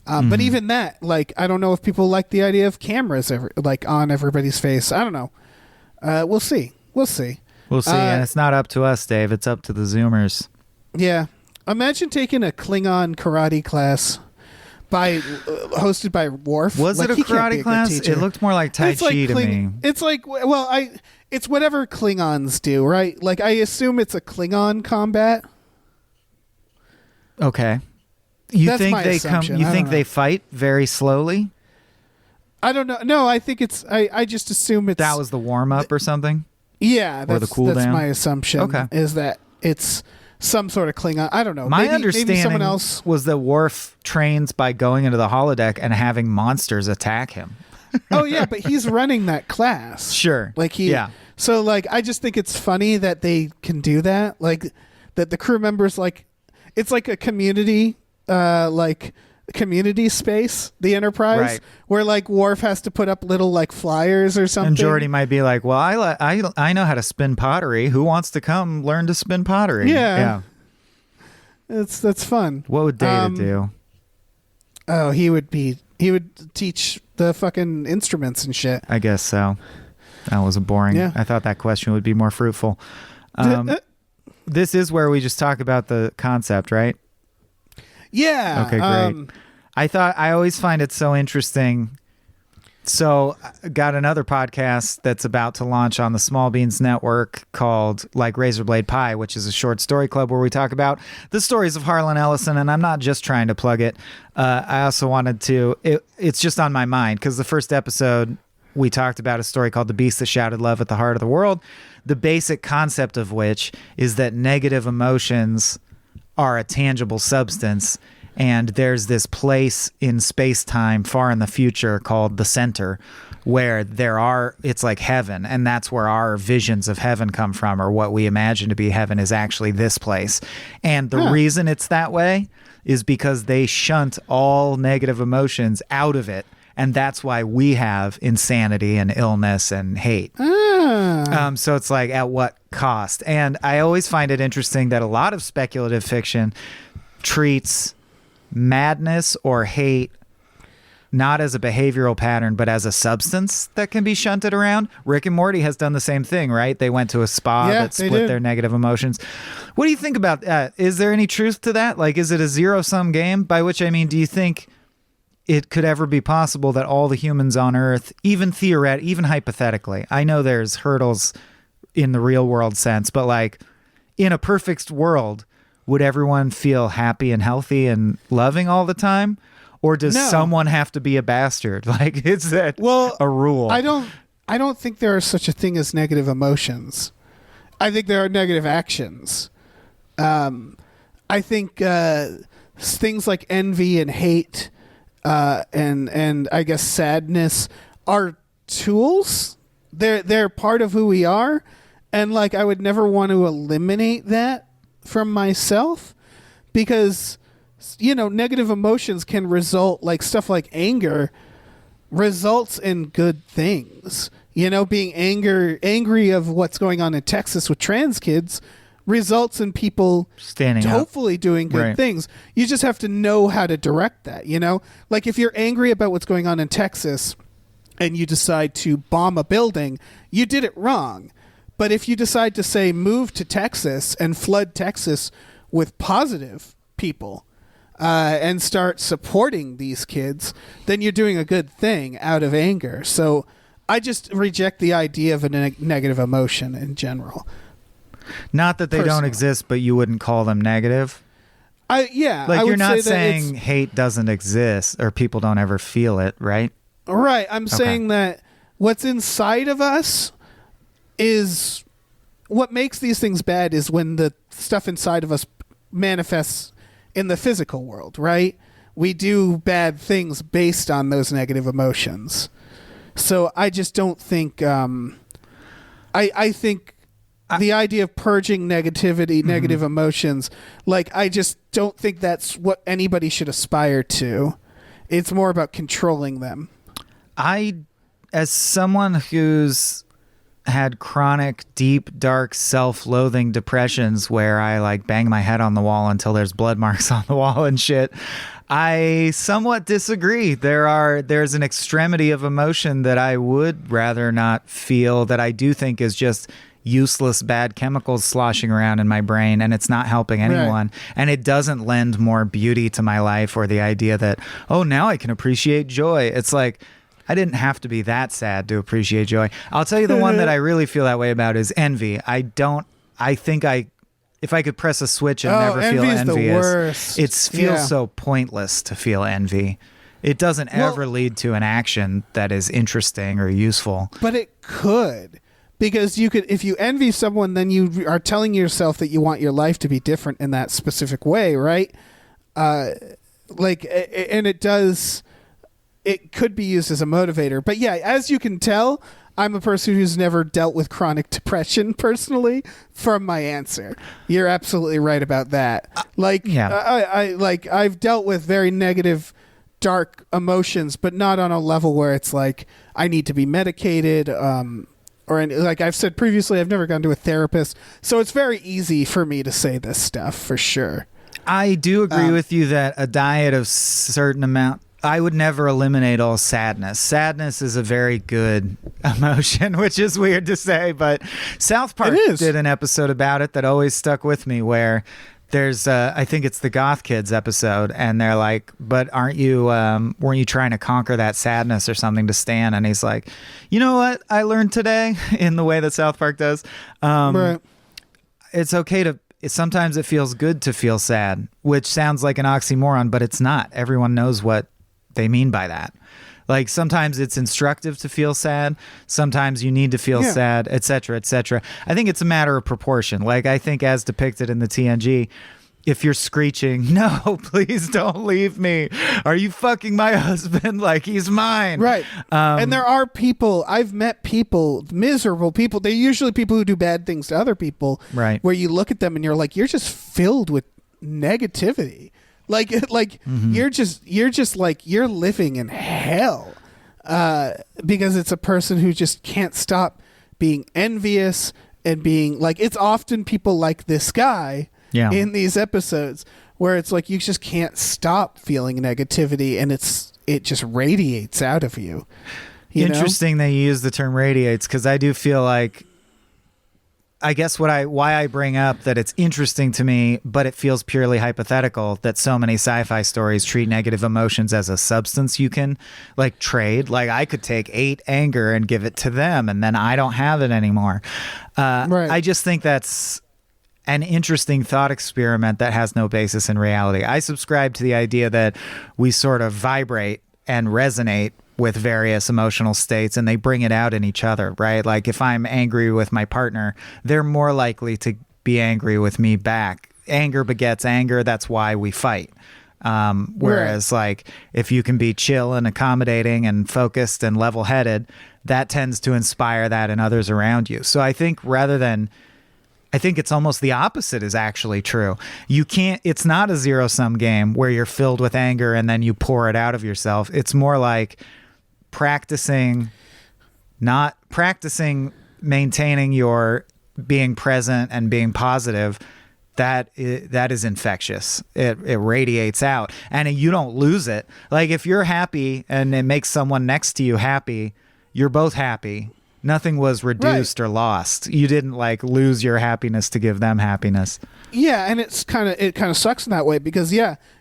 But even that, like, I don't know if people like the idea of cameras on everybody's face. I don't know. We'll see. And it's not up to us, Dave. It's up to the Zoomers. Yeah. Imagine taking a Klingon karate class hosted by Worf. Was it a karate class? It looked more like Tai Chi to me. It's like, it's whatever Klingons do, right? Like, I assume it's a Klingon combat. Okay. That's my assumption. You think they fight very slowly? I don't know. No, I think it's. I just assume it's. That was the warm up or something. Yeah, or the cool down. That's my assumption. Okay. Is that it's some sort of Klingon? I don't know. My understanding someone else was that Worf trains by going into the holodeck and having monsters attack him. Oh yeah, but he's running that class. Sure. Yeah. So like, I just think it's funny that they can do that. Like, that the crew members it's like a community, community space, the Enterprise, right, where like Worf has to put up little like flyers or something. And Geordi might be like, well, I know how to spin pottery. Who wants to come learn to spin pottery? Yeah. That's fun. What would Data do? Oh, he would teach the fucking instruments and shit. I guess so. That was boring. Yeah. I thought that question would be more fruitful. This is where we just talk about the concept, right? Yeah. Okay, great. I always find it so interesting. So, got another podcast that's about to launch on the Small Beans Network called Like Razorblade Pie, which is a short story club where we talk about the stories of Harlan Ellison. And I'm not just trying to plug it. I also wanted to, it's just on my mind because the first episode we talked about a story called The Beast That Shouted Love at the Heart of the World, the basic concept of which is that negative emotions are a tangible substance, and there's this place in space-time far in the future called the center where it's like heaven, and that's where our visions of heaven come from, or what we imagine to be heaven is actually this place. And the reason it's that way is because they shunt all negative emotions out of it, and that's why we have insanity and illness and hate. So it's like, at what cost? And I always find it interesting that a lot of speculative fiction treats madness or hate not as a behavioral pattern, but as a substance that can be shunted around. Rick and Morty has done the same thing, right? They went to a spa that split their negative emotions. What do you think about that? Is there any truth to that? Like, is it a zero-sum game? By which I mean, do you think it could ever be possible that all the humans on Earth, even hypothetically, I know there's hurdles in the real world sense, but like in a perfect world, would everyone feel happy and healthy and loving all the time? Or does someone have to be a bastard? Like, is that a rule? I don't think there is such a thing as negative emotions. I think there are negative actions. I think things like envy and hate and I guess sadness are tools. They're part of who we are, and like I would never want to eliminate that from myself, because negative emotions can result, like stuff like anger results in good things. Being angry of what's going on in Texas with trans kids results in people standing hopefully up, doing good right. things. You just have to know how to direct that, Like if you're angry about what's going on in Texas and you decide to bomb a building, you did it wrong. But if you decide to say move to Texas and flood Texas with positive people, and start supporting these kids, then you're doing a good thing out of anger. So I just reject the idea of a negative emotion in general. Not that they don't exist, but you wouldn't call them negative? Like you're not saying hate doesn't exist or people don't ever feel it, right? Right. I'm saying that what's inside of us is what makes these things bad is when the stuff inside of us manifests in the physical world, right? We do bad things based on those negative emotions. So I just don't think I think the idea of purging negativity, negative emotions, like I just don't think that's what anybody should aspire to. It's more about controlling them. As someone who's had chronic, deep, dark, self-loathing depressions where I like bang my head on the wall until there's blood marks on the wall and shit, I somewhat disagree. There's an extremity of emotion that I would rather not feel, that I do think is just useless bad chemicals sloshing around in my brain, and it's not helping anyone. Right. And it doesn't lend more beauty to my life, or the idea that, oh, now I can appreciate joy. It's like, I didn't have to be that sad to appreciate joy. I'll tell you the one that I really feel that way about is envy. If I could press a switch and never feel envious, it feels so pointless to feel envy. It doesn't ever lead to an action that is interesting or useful. But it could. Because if you envy someone, then you are telling yourself that you want your life to be different in that specific way, right? And it could be used as a motivator. But yeah, as you can tell, I'm a person who's never dealt with chronic depression personally from my answer. You're absolutely right about that. I've dealt with very negative, dark emotions, but not on a level where it's like I need to be medicated, like I've said previously, I've never gone to a therapist. So it's very easy for me to say this stuff for sure. I do agree with you that a diet of certain amount, I would never eliminate all sadness. Sadness is a very good emotion, which is weird to say, but South Park did an episode about it that always stuck with me, where there's I think it's the Goth Kids episode, and they're like, but weren't you trying to conquer that sadness or something to Stan? And he's like, you know what I learned today, in the way that South Park does? Right. It's okay sometimes it feels good to feel sad, which sounds like an oxymoron, but it's not. Everyone knows what they mean by that. Like sometimes it's instructive to feel sad, sometimes you need to feel sad, etc., etc. I think it's a matter of proportion. Like I think as depicted in the TNG, if you're screeching, no, please don't leave me, are you fucking my husband, like he's mine, right? And there are people, I've met people, miserable people, they're usually people who do bad things to other people, right? Where you look at them and you're like, you're just filled with negativity. Like you're just like you're living in hell, because it's a person who just can't stop being envious and being like, it's often people like this guy in these episodes where it's like you just can't stop feeling negativity, and it just radiates out of you. You know? Interesting that you use the term radiates, because I do feel like, I guess why I bring up that it's interesting to me, but it feels purely hypothetical that so many sci-fi stories treat negative emotions as a substance you can like trade. Like I could take 8 anger and give it to them, and then I don't have it anymore. Right. I just think that's an interesting thought experiment that has no basis in reality. I subscribe to the idea that we sort of vibrate and resonate with various emotional states, and they bring it out in each other, right? Like if I'm angry with my partner, they're more likely to be angry with me back. Anger begets anger. That's why we fight. Whereas like if you can be chill and accommodating and focused and level-headed, that tends to inspire that in others around you. So I think I think it's almost the opposite is actually true. It's not a zero-sum game where you're filled with anger and then you pour it out of yourself. It's more like maintaining your being present and being positive. That is infectious. It radiates out, and you don't lose it. Like if you're happy and it makes someone next to you happy, you're both happy. Nothing was reduced or lost. You didn't like lose your happiness to give them happiness. Yeah, and it kind of sucks in that way because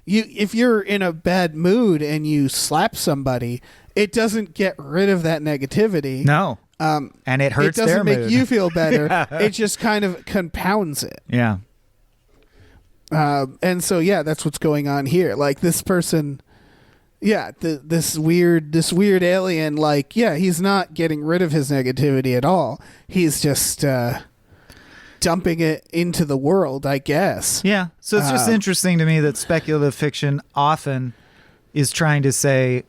if you're in a bad mood and you slap somebody, it doesn't get rid of that negativity. No. And it hurts their mood. It doesn't make you feel better. It just kind of compounds it. Yeah. And so that's what's going on here. Like this person, this weird alien, like he's not getting rid of his negativity at all. He's just dumping it into the world, I guess. Yeah. So it's just interesting to me that speculative fiction often is trying to say,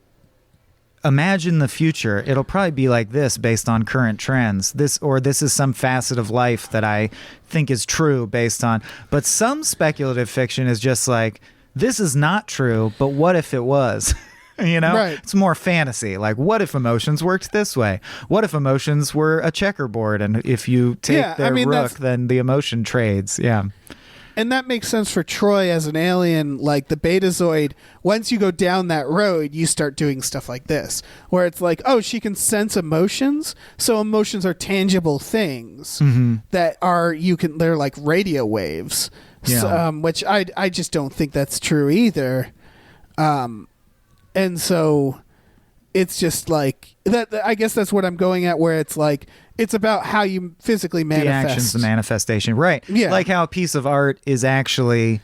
imagine the future. It'll probably be like this based on current trends. This is some facet of life that I think is true based on. But some speculative fiction is just like, this is not true, but what if it was? Right. It's more fantasy. Like, what if emotions worked this way? What if emotions were a checkerboard, and if you take their rook, then the emotion trades? Yeah. And that makes sense for Troy as an alien, like the Betazoid. Once you go down that road, you start doing stuff like this, where it's like, oh, she can sense emotions. So emotions are tangible things that they're like radio waves, which I just don't think that's true either. And so it's just like that. I guess that's what I'm going at, where it's like, it's about how you physically manifest. The action's the manifestation. Right. Yeah. Like how a piece of art is actually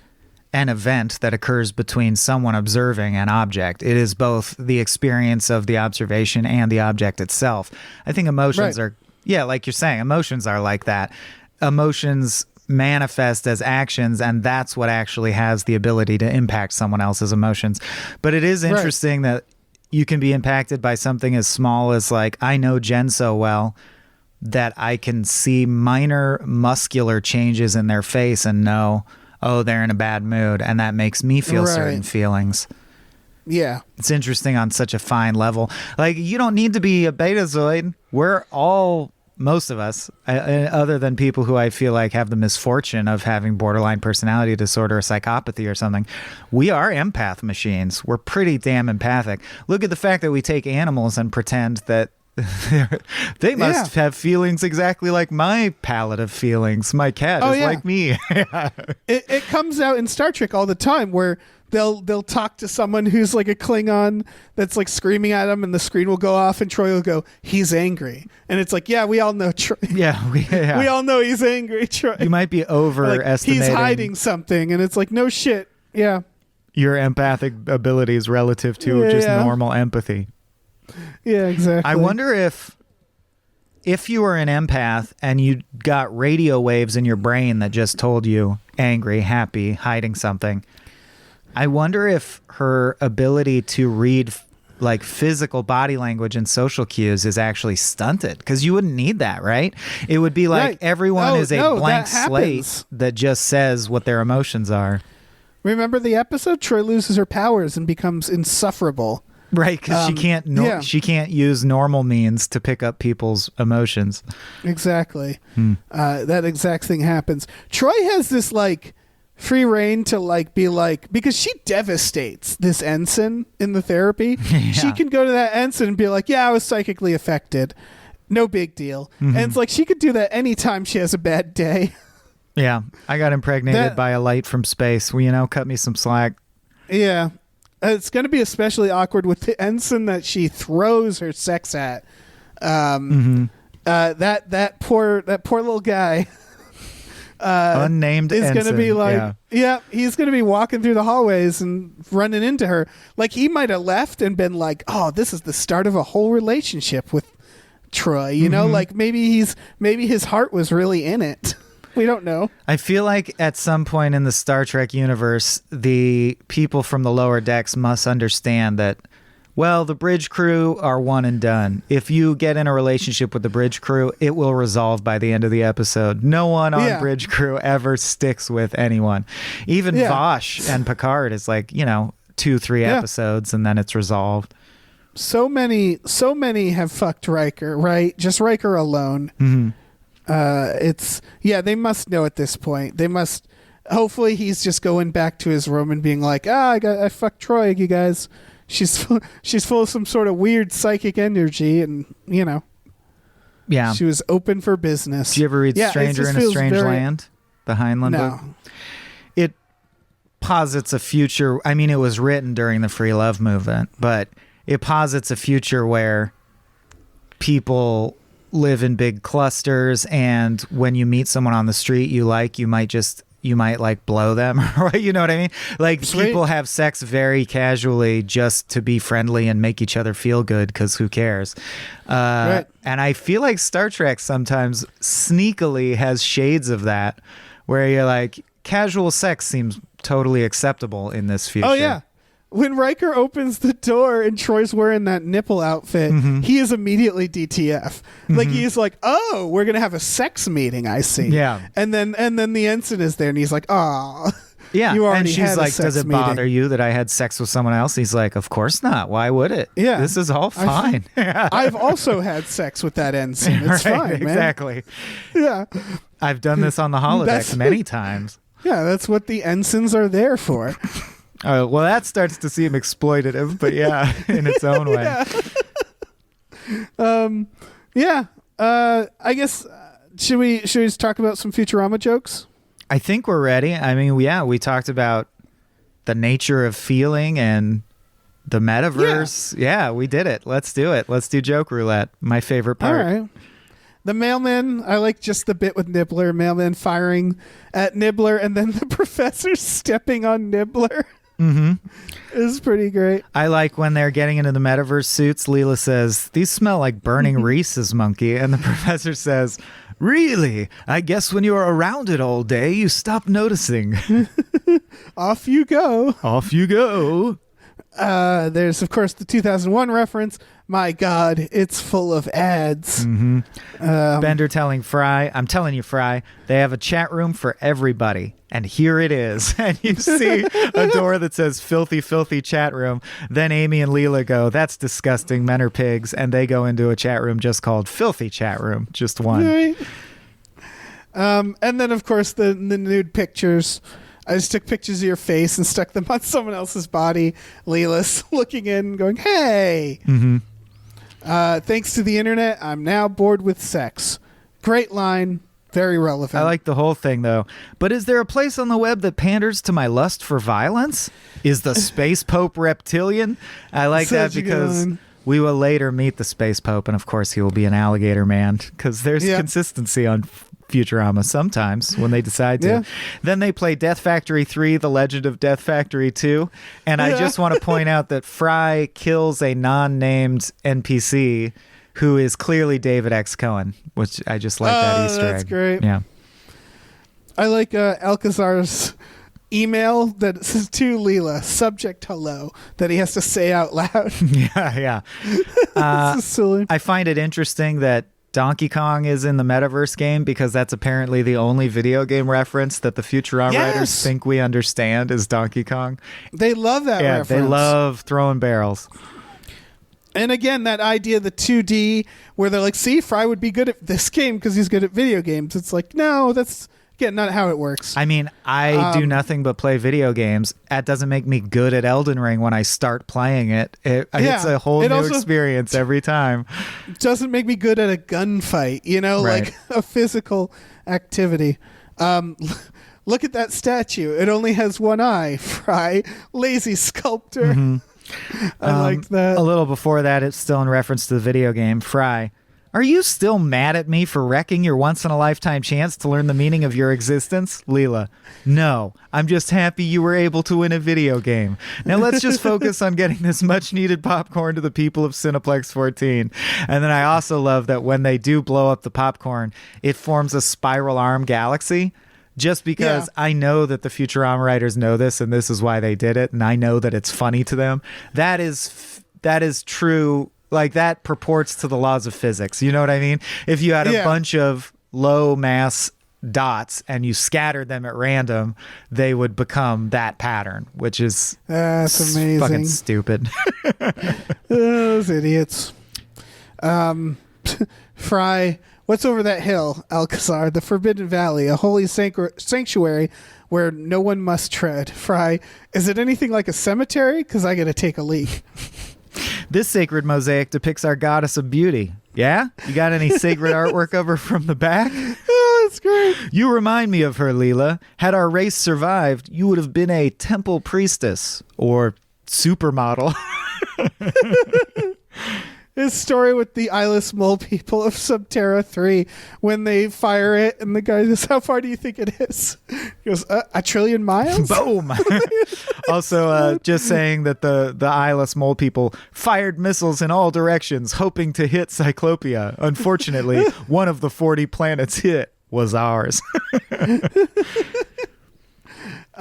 an event that occurs between someone observing an object. It is both the experience of the observation and the object itself. I think emotions are, like you're saying, emotions are like that. Emotions manifest as actions, and that's what actually has the ability to impact someone else's emotions. But it is interesting that you can be impacted by something as small as like, I know Jen so well that I can see minor muscular changes in their face and know, oh, they're in a bad mood, and that makes me feel certain feelings. Yeah. It's interesting on such a fine level. Like, you don't need to be a Betazoid. We're all, most of us, other than people who I feel like have the misfortune of having borderline personality disorder or psychopathy or something, we are empath machines. We're pretty damn empathic. Look at the fact that we take animals and pretend that they must have feelings exactly like my palette of feelings. My cat is like me. It comes out in Star Trek all the time where they'll talk to someone who's like a Klingon that's like screaming at them, and the screen will go off, and Troy will go, "He's angry," and it's like, we all know Troy. We all know he's angry. Troy. You might be overestimating. He's hiding something, and it's like, no shit. Yeah. Your empathic abilities relative to just normal empathy. Yeah, exactly. I wonder if you were an empath and you got radio waves in your brain that just told you angry, happy, hiding something. I wonder if her ability to read like physical body language and social cues is actually stunted, because you wouldn't need that, right? It would be like everyone is a blank slate that just says what their emotions are. Remember the episode? Troy loses her powers and becomes insufferable. Right, because she can't use normal means to pick up people's emotions. Exactly. That exact thing happens. Troy has this like free reign to like be like, because she devastates this ensign in the therapy. Yeah. She can go to that ensign and be like, yeah, I was psychically affected. No big deal. And it's like she could do that anytime she has a bad day. Yeah, I got impregnated by a light from space. Well, cut me some slack. Yeah. It's going to be especially awkward with the ensign that she throws her sex at. That poor little guy. Unnamed is ensign. going to be like, he's going to be walking through the hallways and running into her. Like he might have left and been like, oh, this is the start of a whole relationship with Troy. Like maybe his heart was really in it. We don't know. I feel like at some point in the Star Trek universe, the people from the lower decks must understand that, well, the bridge crew are one and done. If you get in a relationship with the bridge crew, it will resolve by the end of the episode. No one on bridge crew ever sticks with anyone. Even Vosh and Picard is like, 2-3 episodes and then it's resolved. So many have fucked Riker, right? Just Riker alone. They must know at this point. They must. Hopefully, he's just going back to his room and being like, I fucked Troy, you guys. She's full of some sort of weird psychic energy, and yeah, she was open for business. Did you ever read Stranger in a Strange Land, the Heinlein book? It posits a future. I mean, it was written during the free love movement, but it posits a future where people live in big clusters, and when you meet someone on the street you might like blow them, or you know what I mean? Like people have sex very casually just to be friendly and make each other feel good, because who cares? And I feel like Star Trek sometimes sneakily has shades of that, where you're like, casual sex seems totally acceptable in this future. Oh yeah. When Riker opens the door and Troy's wearing that nipple outfit, he is immediately DTF. Like he's like, "Oh, we're gonna have a sex meeting." I see. Yeah. And then the ensign is there, and he's like, "Oh, yeah." You already and she's had a like, sex "Does it meeting. bother you that I had sex with someone else?" He's like, "Of course not. Why would it? Yeah, this is all fine." I've also had sex with that ensign. It's fine, man. Exactly. Yeah. I've done this on the holodeck many times. Yeah, that's what the ensigns are there for. Well, that starts to seem exploitative, but yeah, in its own way. I guess should we just talk about some Futurama jokes? I think we're ready. I mean, we talked about the nature of feeling and the metaverse. Yeah, we did it. Let's do it. Let's do joke roulette. My favorite part. All right. The mailman, I like just the bit with Nibbler. Mailman firing at Nibbler, and then the professor stepping on Nibbler. Is pretty great. I like when they're getting into the metaverse suits. Leela says, "These smell like burning Reese's, monkey." And the professor says, "Really? I guess when you're around it all day, you stop noticing." Off you go. Off you go. There's, of course, the 2001 reference. My God, it's full of ads. Bender telling Fry, "I'm telling you, Fry, they have a chat room for everybody. And here it is." And you see a door that says "filthy, filthy chat room." Then Amy and Leela go, "That's disgusting. Men are pigs." And they go into a chat room just called "Filthy Chat Room." Just one. Right. And then, of course, the nude pictures. I just took pictures of your face and stuck them on someone else's body. Leela's looking in going, "Hey." Thanks to the internet, I'm now bored with sex. Great line. Very relevant. I like the whole thing, though. But is there a place on the web that panders to my lust for violence? Is the Space Pope reptilian? I like that because we will later meet the Space Pope, and of course he will be an alligator man, because there's consistency on Futurama sometimes when they decide to. Yeah. Then they play Death Factory 3, The Legend of Death Factory 2, and I just want to point out that Fry kills a non-named NPC who is clearly David X. Cohen, which I just like that Easter egg. That's great. Yeah. I like Alcazar's email that says to Leela, subject hello, that he has to say out loud. Yeah. This is silly. I find it interesting that Donkey Kong is in the metaverse game, because that's apparently the only video game reference that the Futurama writers think we understand is Donkey Kong. They love that reference. They love throwing barrels. And again, that idea, the 2D, where they're like, see, Fry would be good at this game because he's good at video games. It's like, no, that's not how it works. I mean, I do nothing but play video games. That doesn't make me good at Elden Ring when I start playing it. It's a whole new experience every time. Doesn't make me good at a gunfight, Right. like a physical activity. Look at that statue. It only has one eye. Fry, lazy sculptor. I liked that. A little before that, it's still in reference to the video game. Fry, are you still mad at me for wrecking your once-in-a-lifetime chance to learn the meaning of your existence? Leela, no. I'm just happy you were able to win a video game. Now let's just focus on getting this much-needed popcorn to the people of Cineplex 14. And then I also love that when they do blow up the popcorn, it forms a spiral arm galaxy. Just because I know that the Futurama writers know this, and this is why they did it, and I know that it's funny to them. That is true. Like, that purports to the laws of physics. You know what I mean? If you had a bunch of low mass dots and you scattered them at random, they would become that pattern, which is that's amazing. Fucking stupid. Those idiots. Fry, what's over that hill, Alcazar? The Forbidden Valley, a holy sanctuary where no one must tread. Fry, is it anything like a cemetery? Because I got to take a leak. This sacred mosaic depicts our goddess of beauty. Yeah? You got any sacred artwork of her from the back? Oh, that's great. You remind me of her, Leela. Had our race survived, you would have been a temple priestess or supermodel. His story with the eyeless mole people of Subterra 3 when they fire it and the guy says, how far do you think it is? He goes, a trillion miles? Boom. Also, just saying that the eyeless mole people fired missiles in all directions, hoping to hit Cyclopia. Unfortunately, one of the 40 planets hit was ours.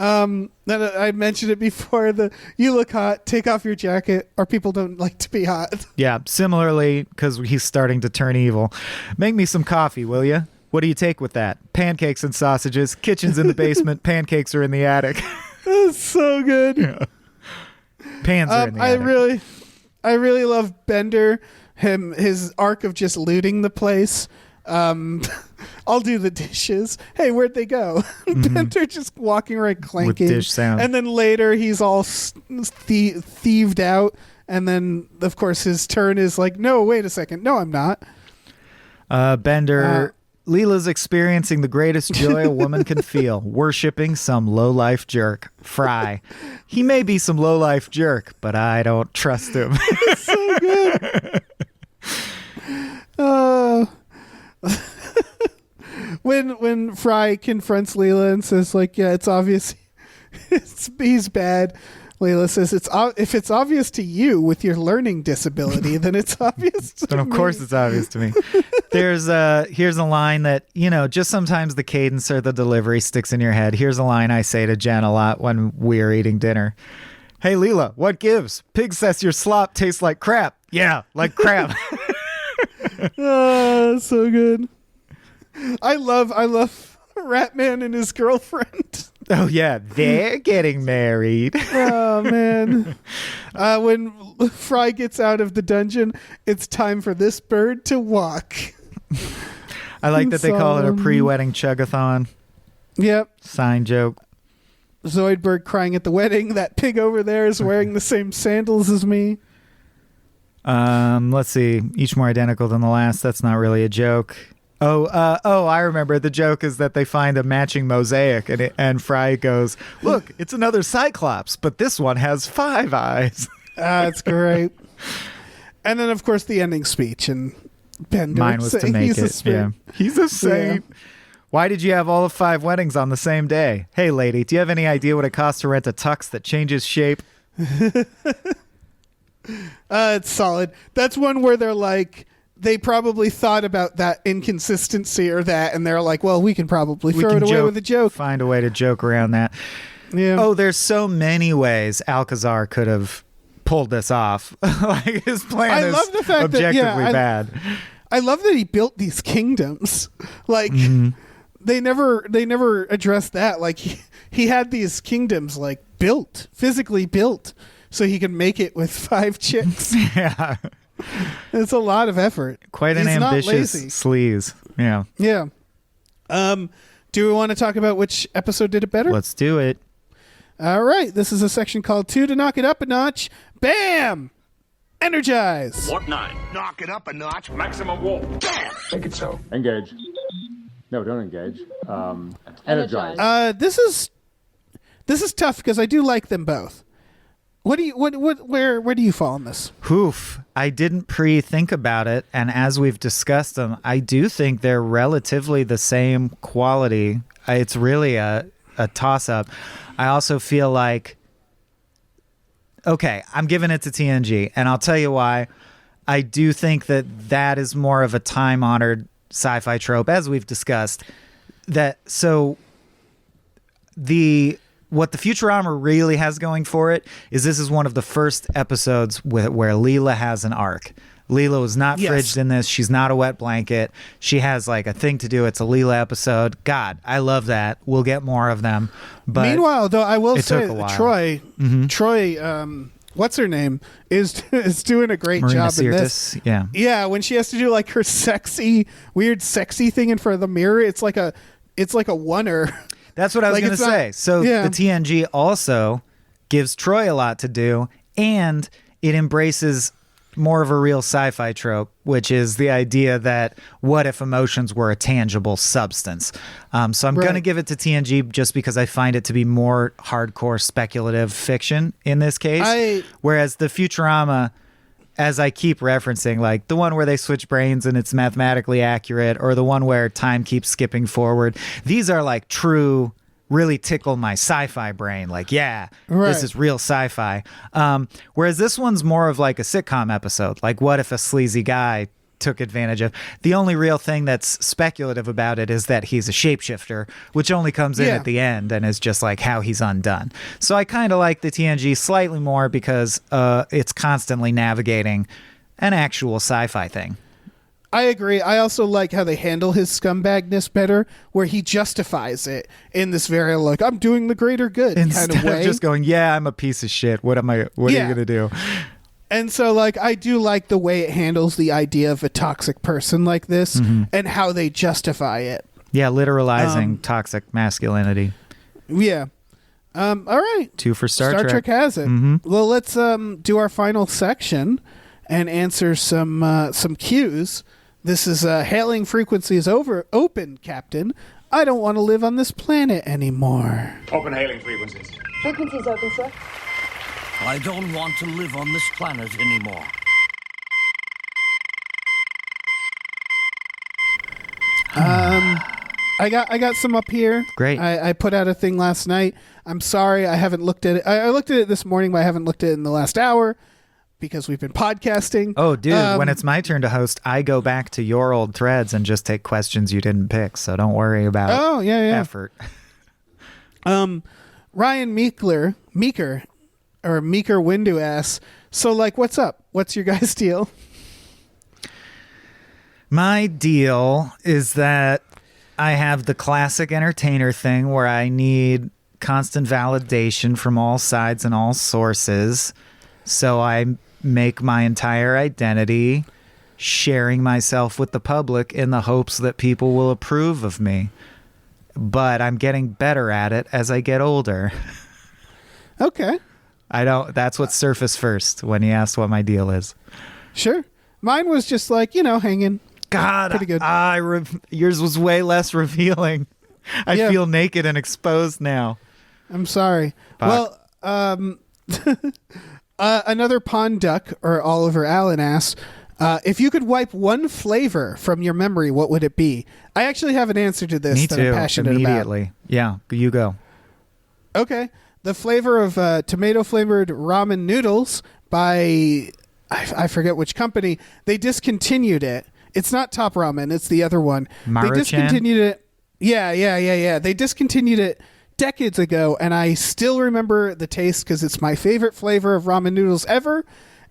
I mentioned it before. You look hot, take off your jacket, or people don't like to be hot. Yeah, similarly, because he's starting to turn evil. Make me some coffee, will you? What do you take with that? Pancakes and sausages. Kitchen's in the basement. Pancakes are in the attic. That's so good. Yeah. Pans are in the attic. I really love Bender. His arc of just looting the place. I'll do the dishes. Hey, where'd they go? Bender just walking around clanking. With dish sound. And then later he's all thieved out. And then, of course, his turn is like, no, wait a second. No, I'm not. Bender, Leela's experiencing the greatest joy a woman can feel, worshipping some low-life jerk. Fry. He may be some low-life jerk, but I don't trust him. It's so good. When Fry confronts Leela and says, like, yeah, it's obvious he's bad, Leela says, if it's obvious to you with your learning disability, then it's obvious to Then of me. course it's obvious to me. Here's a line that, just sometimes the cadence or the delivery sticks in your head. Here's a line I say to Jen a lot when we're eating dinner. Hey, Leela, what gives? Pig says your slop tastes like crap. Yeah, like crap. So good. I love Ratman and his girlfriend. Oh, yeah, they're getting married. Oh, man. When Fry gets out of the dungeon, it's time for this bird to walk. I like that they call it a pre-wedding chug-a-thon. Yep. Sign joke. Zoidberg crying at the wedding. That pig over there is wearing the same sandals as me. Let's see. Each more identical than the last. That's not really a joke. I remember. The joke is that they find a matching mosaic, and Fry goes, "Look, it's another Cyclops, but this one has 5 eyes." That's great. And then, of course, the ending speech and Bender. Mine was to make it. Yeah, he's a saint. Yeah. Why did you have all of 5 weddings on the same day? Hey, lady, do you have any idea what it costs to rent a tux that changes shape? It's solid. That's one where they're like, they probably thought about that inconsistency or that, and they're like, well, we can probably throw it away with a joke. Find a way to joke around that. Yeah. Oh, there's so many ways Alcazar could have pulled this off. Like, his plan is objectively bad. I love that he built these kingdoms. Like, they never addressed that. Like, he had these kingdoms, like, physically built, so he could make it with 5 chicks. Yeah. It's a lot of effort. Quite an ambitious sleaze. Yeah. Yeah. Do we want to talk about which episode did it better? Let's do it. All right. This is a section called 2 to knock it up a notch. Bam! Energize. What 9? Knock it up a notch. Maximum warp. Bam! Make it so. Engage. No, don't engage. Energize. This is tough because I do like them both. Where do you fall on this? Oof. I didn't pre-think about it, and as we've discussed them, I do think they're relatively the same quality. It's really a toss-up. I also feel like, okay, I'm giving it to TNG, and I'll tell you why. I do think that is more of a time-honored sci-fi trope, as we've discussed. What the Futurama really has going for it is this is one of the first episodes where Leela has an arc. Leela was not fridged in this. She's not a wet blanket. She has like a thing to do. It's a Leela episode. God, I love that. We'll get more of them. But meanwhile, though, I will say took a while. Troy, what's her name, is doing a great Marina job in this. Sirtis, yeah. Yeah, when she has to do like her weird sexy thing in front of the mirror, it's like a oneer. That's what I was Like, going to it's say. not- So yeah. the TNG also gives Troy a lot to do, and it embraces more of a real sci-fi trope, which is the idea that what if emotions were a tangible substance? So I'm going to Right. give it to TNG just because I find it to be more hardcore speculative fiction in this case. Whereas the Futurama, as I keep referencing, like the one where they switch brains and it's mathematically accurate, or the one where time keeps skipping forward, these are like true, really tickle my sci-fi brain. Like, yeah, Right. this is real sci-fi. Whereas this one's more of like a sitcom episode. Like, what if a sleazy guy took advantage of? The only real thing that's speculative about it is that he's a shapeshifter, which only comes in Yeah. at the end and is just like how he's undone. So I kind of like the TNG slightly more because it's constantly navigating an actual sci-fi thing. I agree. I also like how they handle his scumbagness better, where he justifies it in this very like I'm doing the greater good Instead kind of way. of just going, yeah, I'm a piece of shit. What are you Yeah. going to do? And so, like, I do like the way it handles the idea of a toxic person like this and how they justify it. Yeah, literalizing toxic masculinity. Yeah. All right. 2 for Star Trek has it. Well, let's do our final section and answer some cues. This is hailing frequencies open, Captain. I don't want to live on this planet anymore. Open hailing frequencies. Frequencies open, sir. I don't want to live on this planet anymore. I got some up here. Great. I put out a thing last night. I'm sorry I haven't looked at it. I looked at it this morning, but I haven't looked at it in the last hour because we've been podcasting. Oh, dude, when it's my turn to host, I go back to your old threads and just take questions you didn't pick, so don't worry about effort. Ryan Meeker Windu asks, so like, what's up? What's your guys' deal? My deal is that I have the classic entertainer thing where I need constant validation from all sides and all sources. So I make my entire identity sharing myself with the public in the hopes that people will approve of me. But I'm getting better at it as I get older. Okay. That's what surfaced first when he asked what my deal is. Sure. Mine was just like, hanging. God, Pretty good. Yours was way less revealing. I Yeah. feel naked and exposed now. I'm sorry. Fuck. Well, another pond duck or Oliver Allen asks, if you could wipe one flavor from your memory, what would it be? I actually have an answer to this Me that too. I'm passionate Immediately. Yeah, you go. about. Okay. The flavor of tomato-flavored ramen noodles by, I forget which company. They discontinued it. It's not Top Ramen. It's the other one. They Maruchan? discontinued it. Yeah. They discontinued it decades ago, and I still remember the taste because it's my favorite flavor of ramen noodles ever,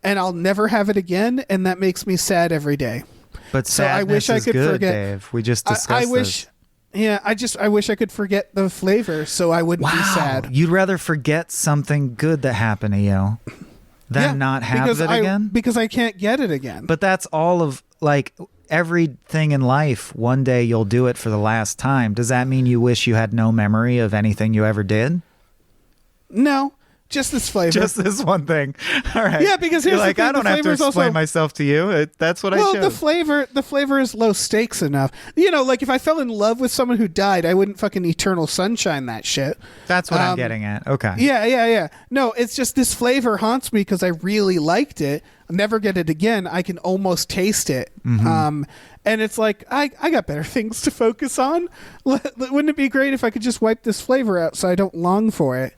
and I'll never have it again, and that makes me sad every day. But So I sadness wish I is could good, forget- Dave. We just discussed I wish. this. Yeah, I wish I could forget the flavor so I wouldn't be Wow. sad. You'd rather forget something good that happened to you than Yeah, not have because it again? because I can't get it again. But that's all of, like, everything in life, one day you'll do it for the last time. Does that mean you wish you had no memory of anything you ever did? No. Just this flavor. Just this one thing. All right. Yeah, because here's You're like, the thing, I don't have to explain myself to you. That's what I chose. Well, the flavor is low stakes enough. You know, like if I fell in love with someone who died, I wouldn't fucking eternal sunshine that shit. That's what I'm getting at. Okay. Yeah. No, it's just this flavor haunts me because I really liked it. I'll never get it again. I can almost taste it. And it's like, I got better things to focus on. Wouldn't it be great if I could just wipe this flavor out so I don't long for it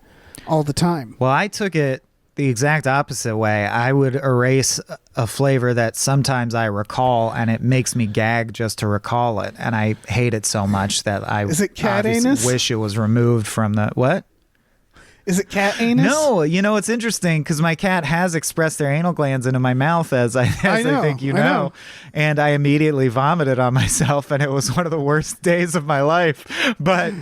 all the time? Well, I took it the exact opposite way. I would erase a flavor that sometimes I recall, and it makes me gag just to recall it. And I hate it so much that I Is it cat anus? Wish it was removed from the... What? Is it cat anus? No, you know, it's interesting because my cat has expressed their anal glands into my mouth, as I think you know. And I immediately vomited on myself, and it was one of the worst days of my life. But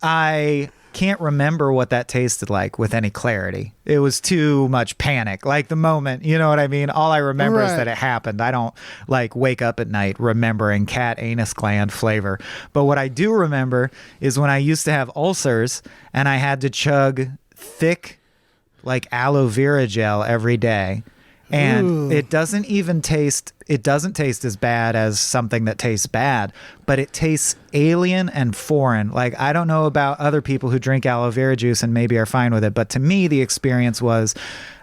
I can't remember what that tasted like with any clarity. It was too much panic, like the moment, you know what I mean? All I remember is that it happened. I don't like wake up at night remembering cat anus gland flavor. But what I do remember is when I used to have ulcers and I had to chug thick like aloe vera gel every day. And it doesn't taste as bad as something that tastes bad, but it tastes alien and foreign. Like, I don't know about other people who drink aloe vera juice and maybe are fine with it, but to me, the experience was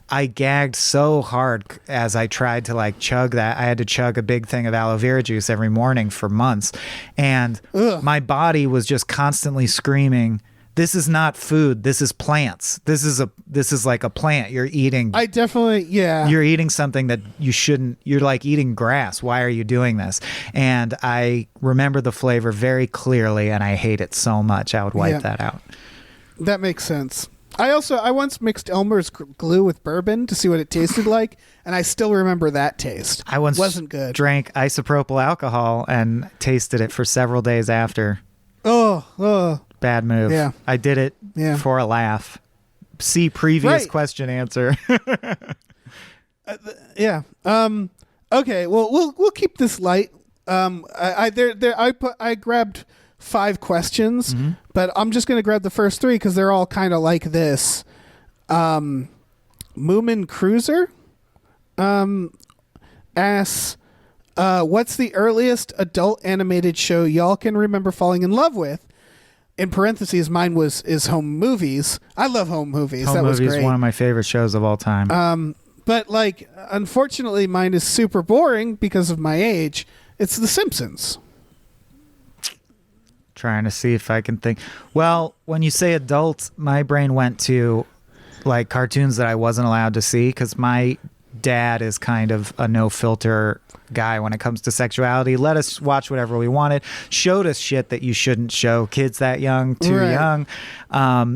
I gagged so hard as I tried to like chug that. I had to chug a big thing of aloe vera juice every morning for months. And my body was just constantly screaming, this is not food. This is plants. This is like a plant you're eating. You're eating something that you shouldn't. You're like eating grass. Why are you doing this? And I remember the flavor very clearly, and I hate it so much. I would wipe that out. That makes sense. I once mixed Elmer's glue with bourbon to see what it tasted like, and I still remember that taste. I once wasn't good. Drank isopropyl alcohol and tasted it for several days after. Oh. Bad move. Yeah. I did it for a laugh. See previous question answer. Okay. Well, we'll keep this light. I grabbed 5 questions, but I'm just going to grab the first 3 because they're all kind of like this. Moomin Cruiser asks, what's the earliest adult animated show y'all can remember falling in love with? In parentheses, mine is Home Movies. I love Home Movies. That was great. One of my favorite shows of all time. But like, unfortunately, mine is super boring because of my age. It's The Simpsons. Trying to see if I can think. Well, when you say adult, my brain went to like cartoons that I wasn't allowed to see because my dad is kind of a no filter guy when it comes to sexuality. Let us watch whatever we wanted. Showed us shit that you shouldn't show kids that young, too young.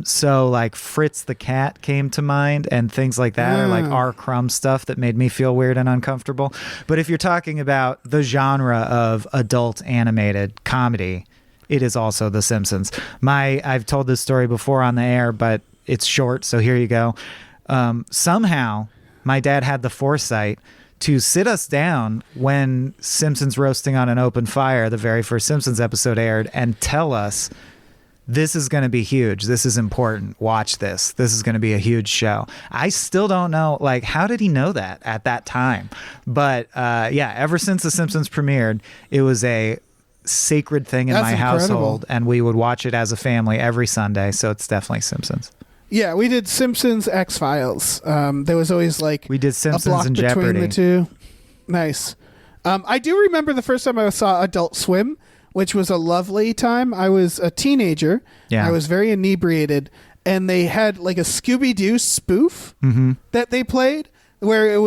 So like Fritz the Cat came to mind and things like that, or like R. Crumb stuff that made me feel weird and uncomfortable. But if you're talking about the genre of adult animated comedy, it is also The Simpsons. I've told this story before on the air, but it's short, so here you go. Somehow my dad had the foresight to sit us down when Simpsons Roasting on an Open Fire, the very first Simpsons episode, aired, and tell us, this is going to be huge. This is important. Watch this. This is going to be a huge show. I still don't know, like, how did he know that at that time? But ever since The Simpsons premiered, it was a sacred thing in my household, and we would watch it as a family every Sunday. So it's definitely Simpsons. Yeah, we did Simpsons, X-Files. There was always like we did Simpsons a block and between Jeopardy. The two. Nice. I do remember the first time I saw Adult Swim, which was a lovely time. I was a teenager. Yeah. I was very inebriated, and they had like a Scooby-Doo spoof that they played, where it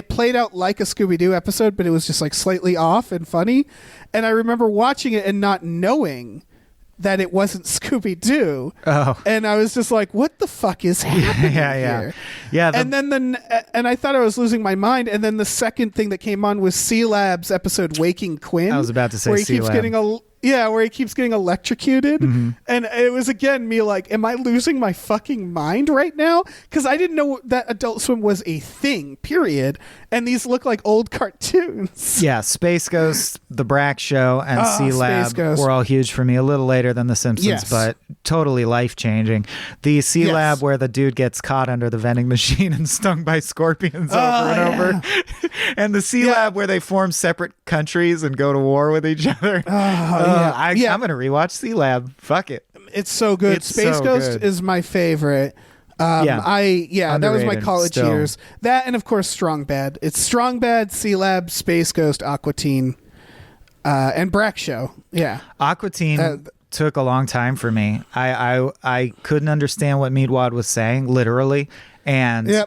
played out like a Scooby-Doo episode, but it was just like slightly off and funny. And I remember watching it and not knowing that it wasn't Scooby-Doo. Oh. And I was just like, what the fuck is happening here? Yeah. And then I thought I was losing my mind. And then the second thing that came on was C-Lab's episode Waking Quinn. I was about to say where he C-Lab. keeps getting Yeah, where he keeps getting electrocuted. Mm-hmm. And it was, again, me like, am I losing my fucking mind right now? Because I didn't know that Adult Swim was a thing, period. And these look like old cartoons. Yeah, Space Ghost, The Brack Show, and Space C-Lab Ghost. were all huge for me. A little later than The Simpsons, Yes. but totally life-changing. The C-Lab Yes. where the dude gets caught under the vending machine and stung by scorpions over and over. And the C-Lab where they form separate countries and go to war with each other. I'm going to rewatch C-Lab. Fuck it. It's so good. It's Space so Ghost good. is my favorite. That was my Underrated college still. years. That and of course Strong Bad. It's Strong Bad, C-Lab, Space Ghost, Aqua Teen, and Brack Show. Yeah. Aqua Teen took a long time for me. I couldn't understand what Meatwad was saying, literally, and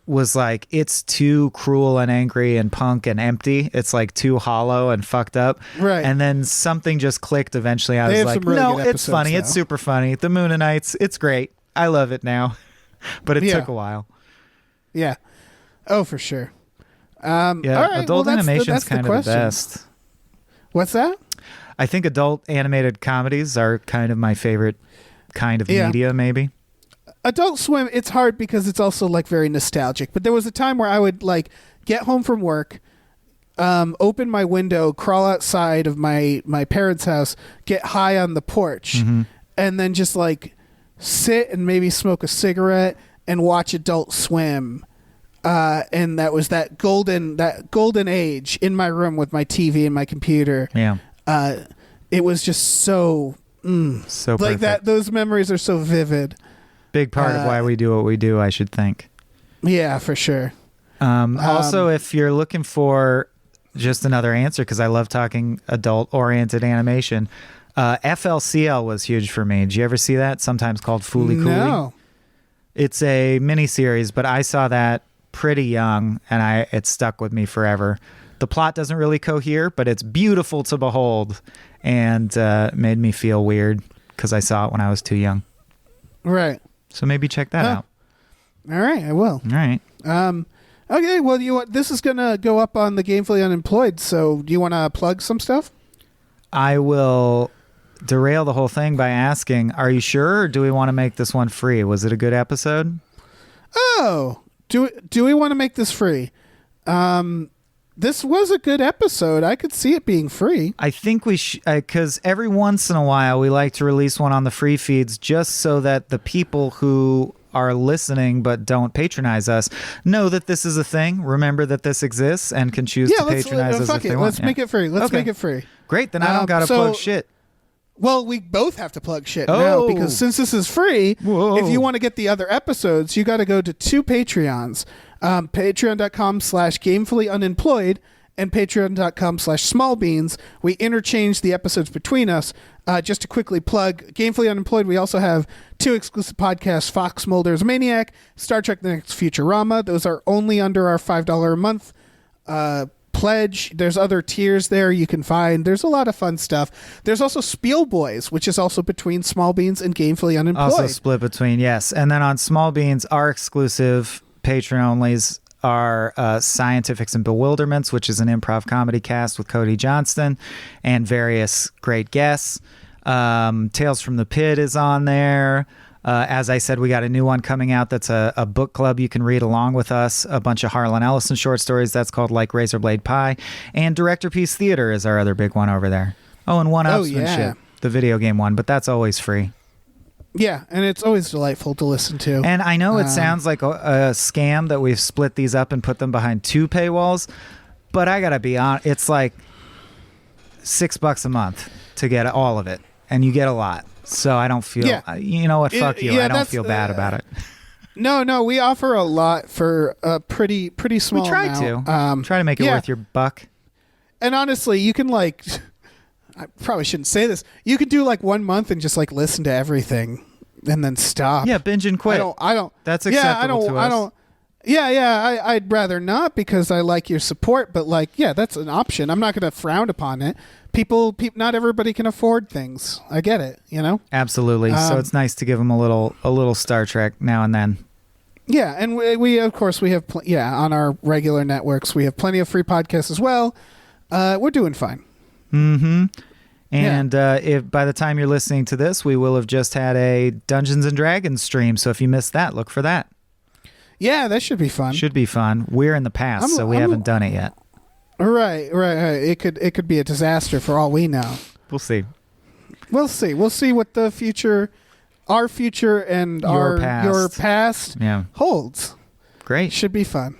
was like, it's too cruel and angry and punk and empty. It's like too hollow and fucked up. Right. And then something just clicked eventually. I was have like, some really no, good it's funny. episodes, It's though. super funny. The Moonanites, it's great. I love it now. But it took a while. Yeah. Oh, for sure. Yeah, all right, adult well, animation is that's kind the of the question. best. What's that? I think adult animated comedies are kind of my favorite kind of media, maybe. Adult Swim, it's hard because it's also like very nostalgic. But there was a time where I would like get home from work, open my window, crawl outside of my parents' house, get high on the porch, and then just like sit and maybe smoke a cigarette and watch Adult Swim. And that was that golden age in my room with my TV and my computer. Yeah. It was just so So like perfect. that. Those memories are so vivid. Big part of why we do what we do, I should think. Yeah, for sure. Also, if you're looking for just another answer, because I love talking adult-oriented animation, FLCL was huge for me. Did you ever see that? Sometimes called Fooly Cooly. No. It's a miniseries, but I saw that pretty young, and it stuck with me forever. The plot doesn't really cohere, but it's beautiful to behold, and made me feel weird because I saw it when I was too young. Right. So maybe check that out. All right, I will. All right. Okay, well, this is gonna go up on the Gamefully Unemployed. So, do you want to plug some stuff? I will derail the whole thing by asking, are you sure, or do we want to make this one free? Was it a good episode? Oh, do we want to make this free? This was a good episode. I could see it being free. I think we should, because every once in a while we like to release one on the free feeds just so that the people who are listening but don't patronize us know that this is a thing, remember that this exists, and can choose to patronize us if they want. Let's make it free. Let's make it free. Great, then I don't got to plug shit. Well, we both have to plug shit now because since this is free, if you want to get the other episodes, you got to go to two Patreons. Patreon.com/gamefullyunemployed and patreon.com/smallbeans. We interchange the episodes between us. Just to quickly plug Gamefully Unemployed, we also have two exclusive podcasts, Fox Mulder's Maniac, Star Trek The Next Futurama. Those are only under our $5 a month pledge. There's other tiers there you can find. There's a lot of fun stuff. There's also Spiel Boys, which is also between Small Beans and Gamefully Unemployed. Also split between, yes. And then on Small Beans, our exclusive Patreon-onlys are Scientifics and Bewilderments, which is an improv comedy cast with Cody Johnston and various great guests. Tales from the Pit is on there. As I said, we got a new one coming out that's a book club you can read along with us. A bunch of Harlan Ellison short stories. That's called Like Razorblade Pie. And Director Piece Theater is our other big one over there. Oh, and One-Upsmanship, the video game one, but that's always free. Yeah, and it's always delightful to listen to. And I know it sounds like a scam that we've split these up and put them behind two paywalls, but I got to be honest, it's like $6 a month to get all of it, and you get a lot. So I don't feel, you know what, fuck you. I don't feel bad about it. No, we offer a lot for a pretty small We try amount. try to make it worth your buck. And honestly, you can I probably shouldn't say this. You could do 1 month and just listen to everything and then stop. Yeah, binge and quit. I don't. That's acceptable to us. I don't. Yeah. I'd rather not because I like your support, but that's an option. I'm not going to frown upon it. People, not everybody can afford things. I get it. Absolutely. So it's nice to give them a little Star Trek now and then. Yeah, and we of course we have on our regular networks we have plenty of free podcasts as well. We're doing fine. Mm-hmm. And if by the time you're listening to this, we will have just had a Dungeons and Dragons stream. So if you missed that, look for that. Yeah, that should be fun. Should be fun. We're in the past, so we haven't done it yet. Right. It could be a disaster for all we know. We'll see. We'll see what the future, our future and your past holds. Great. Should be fun.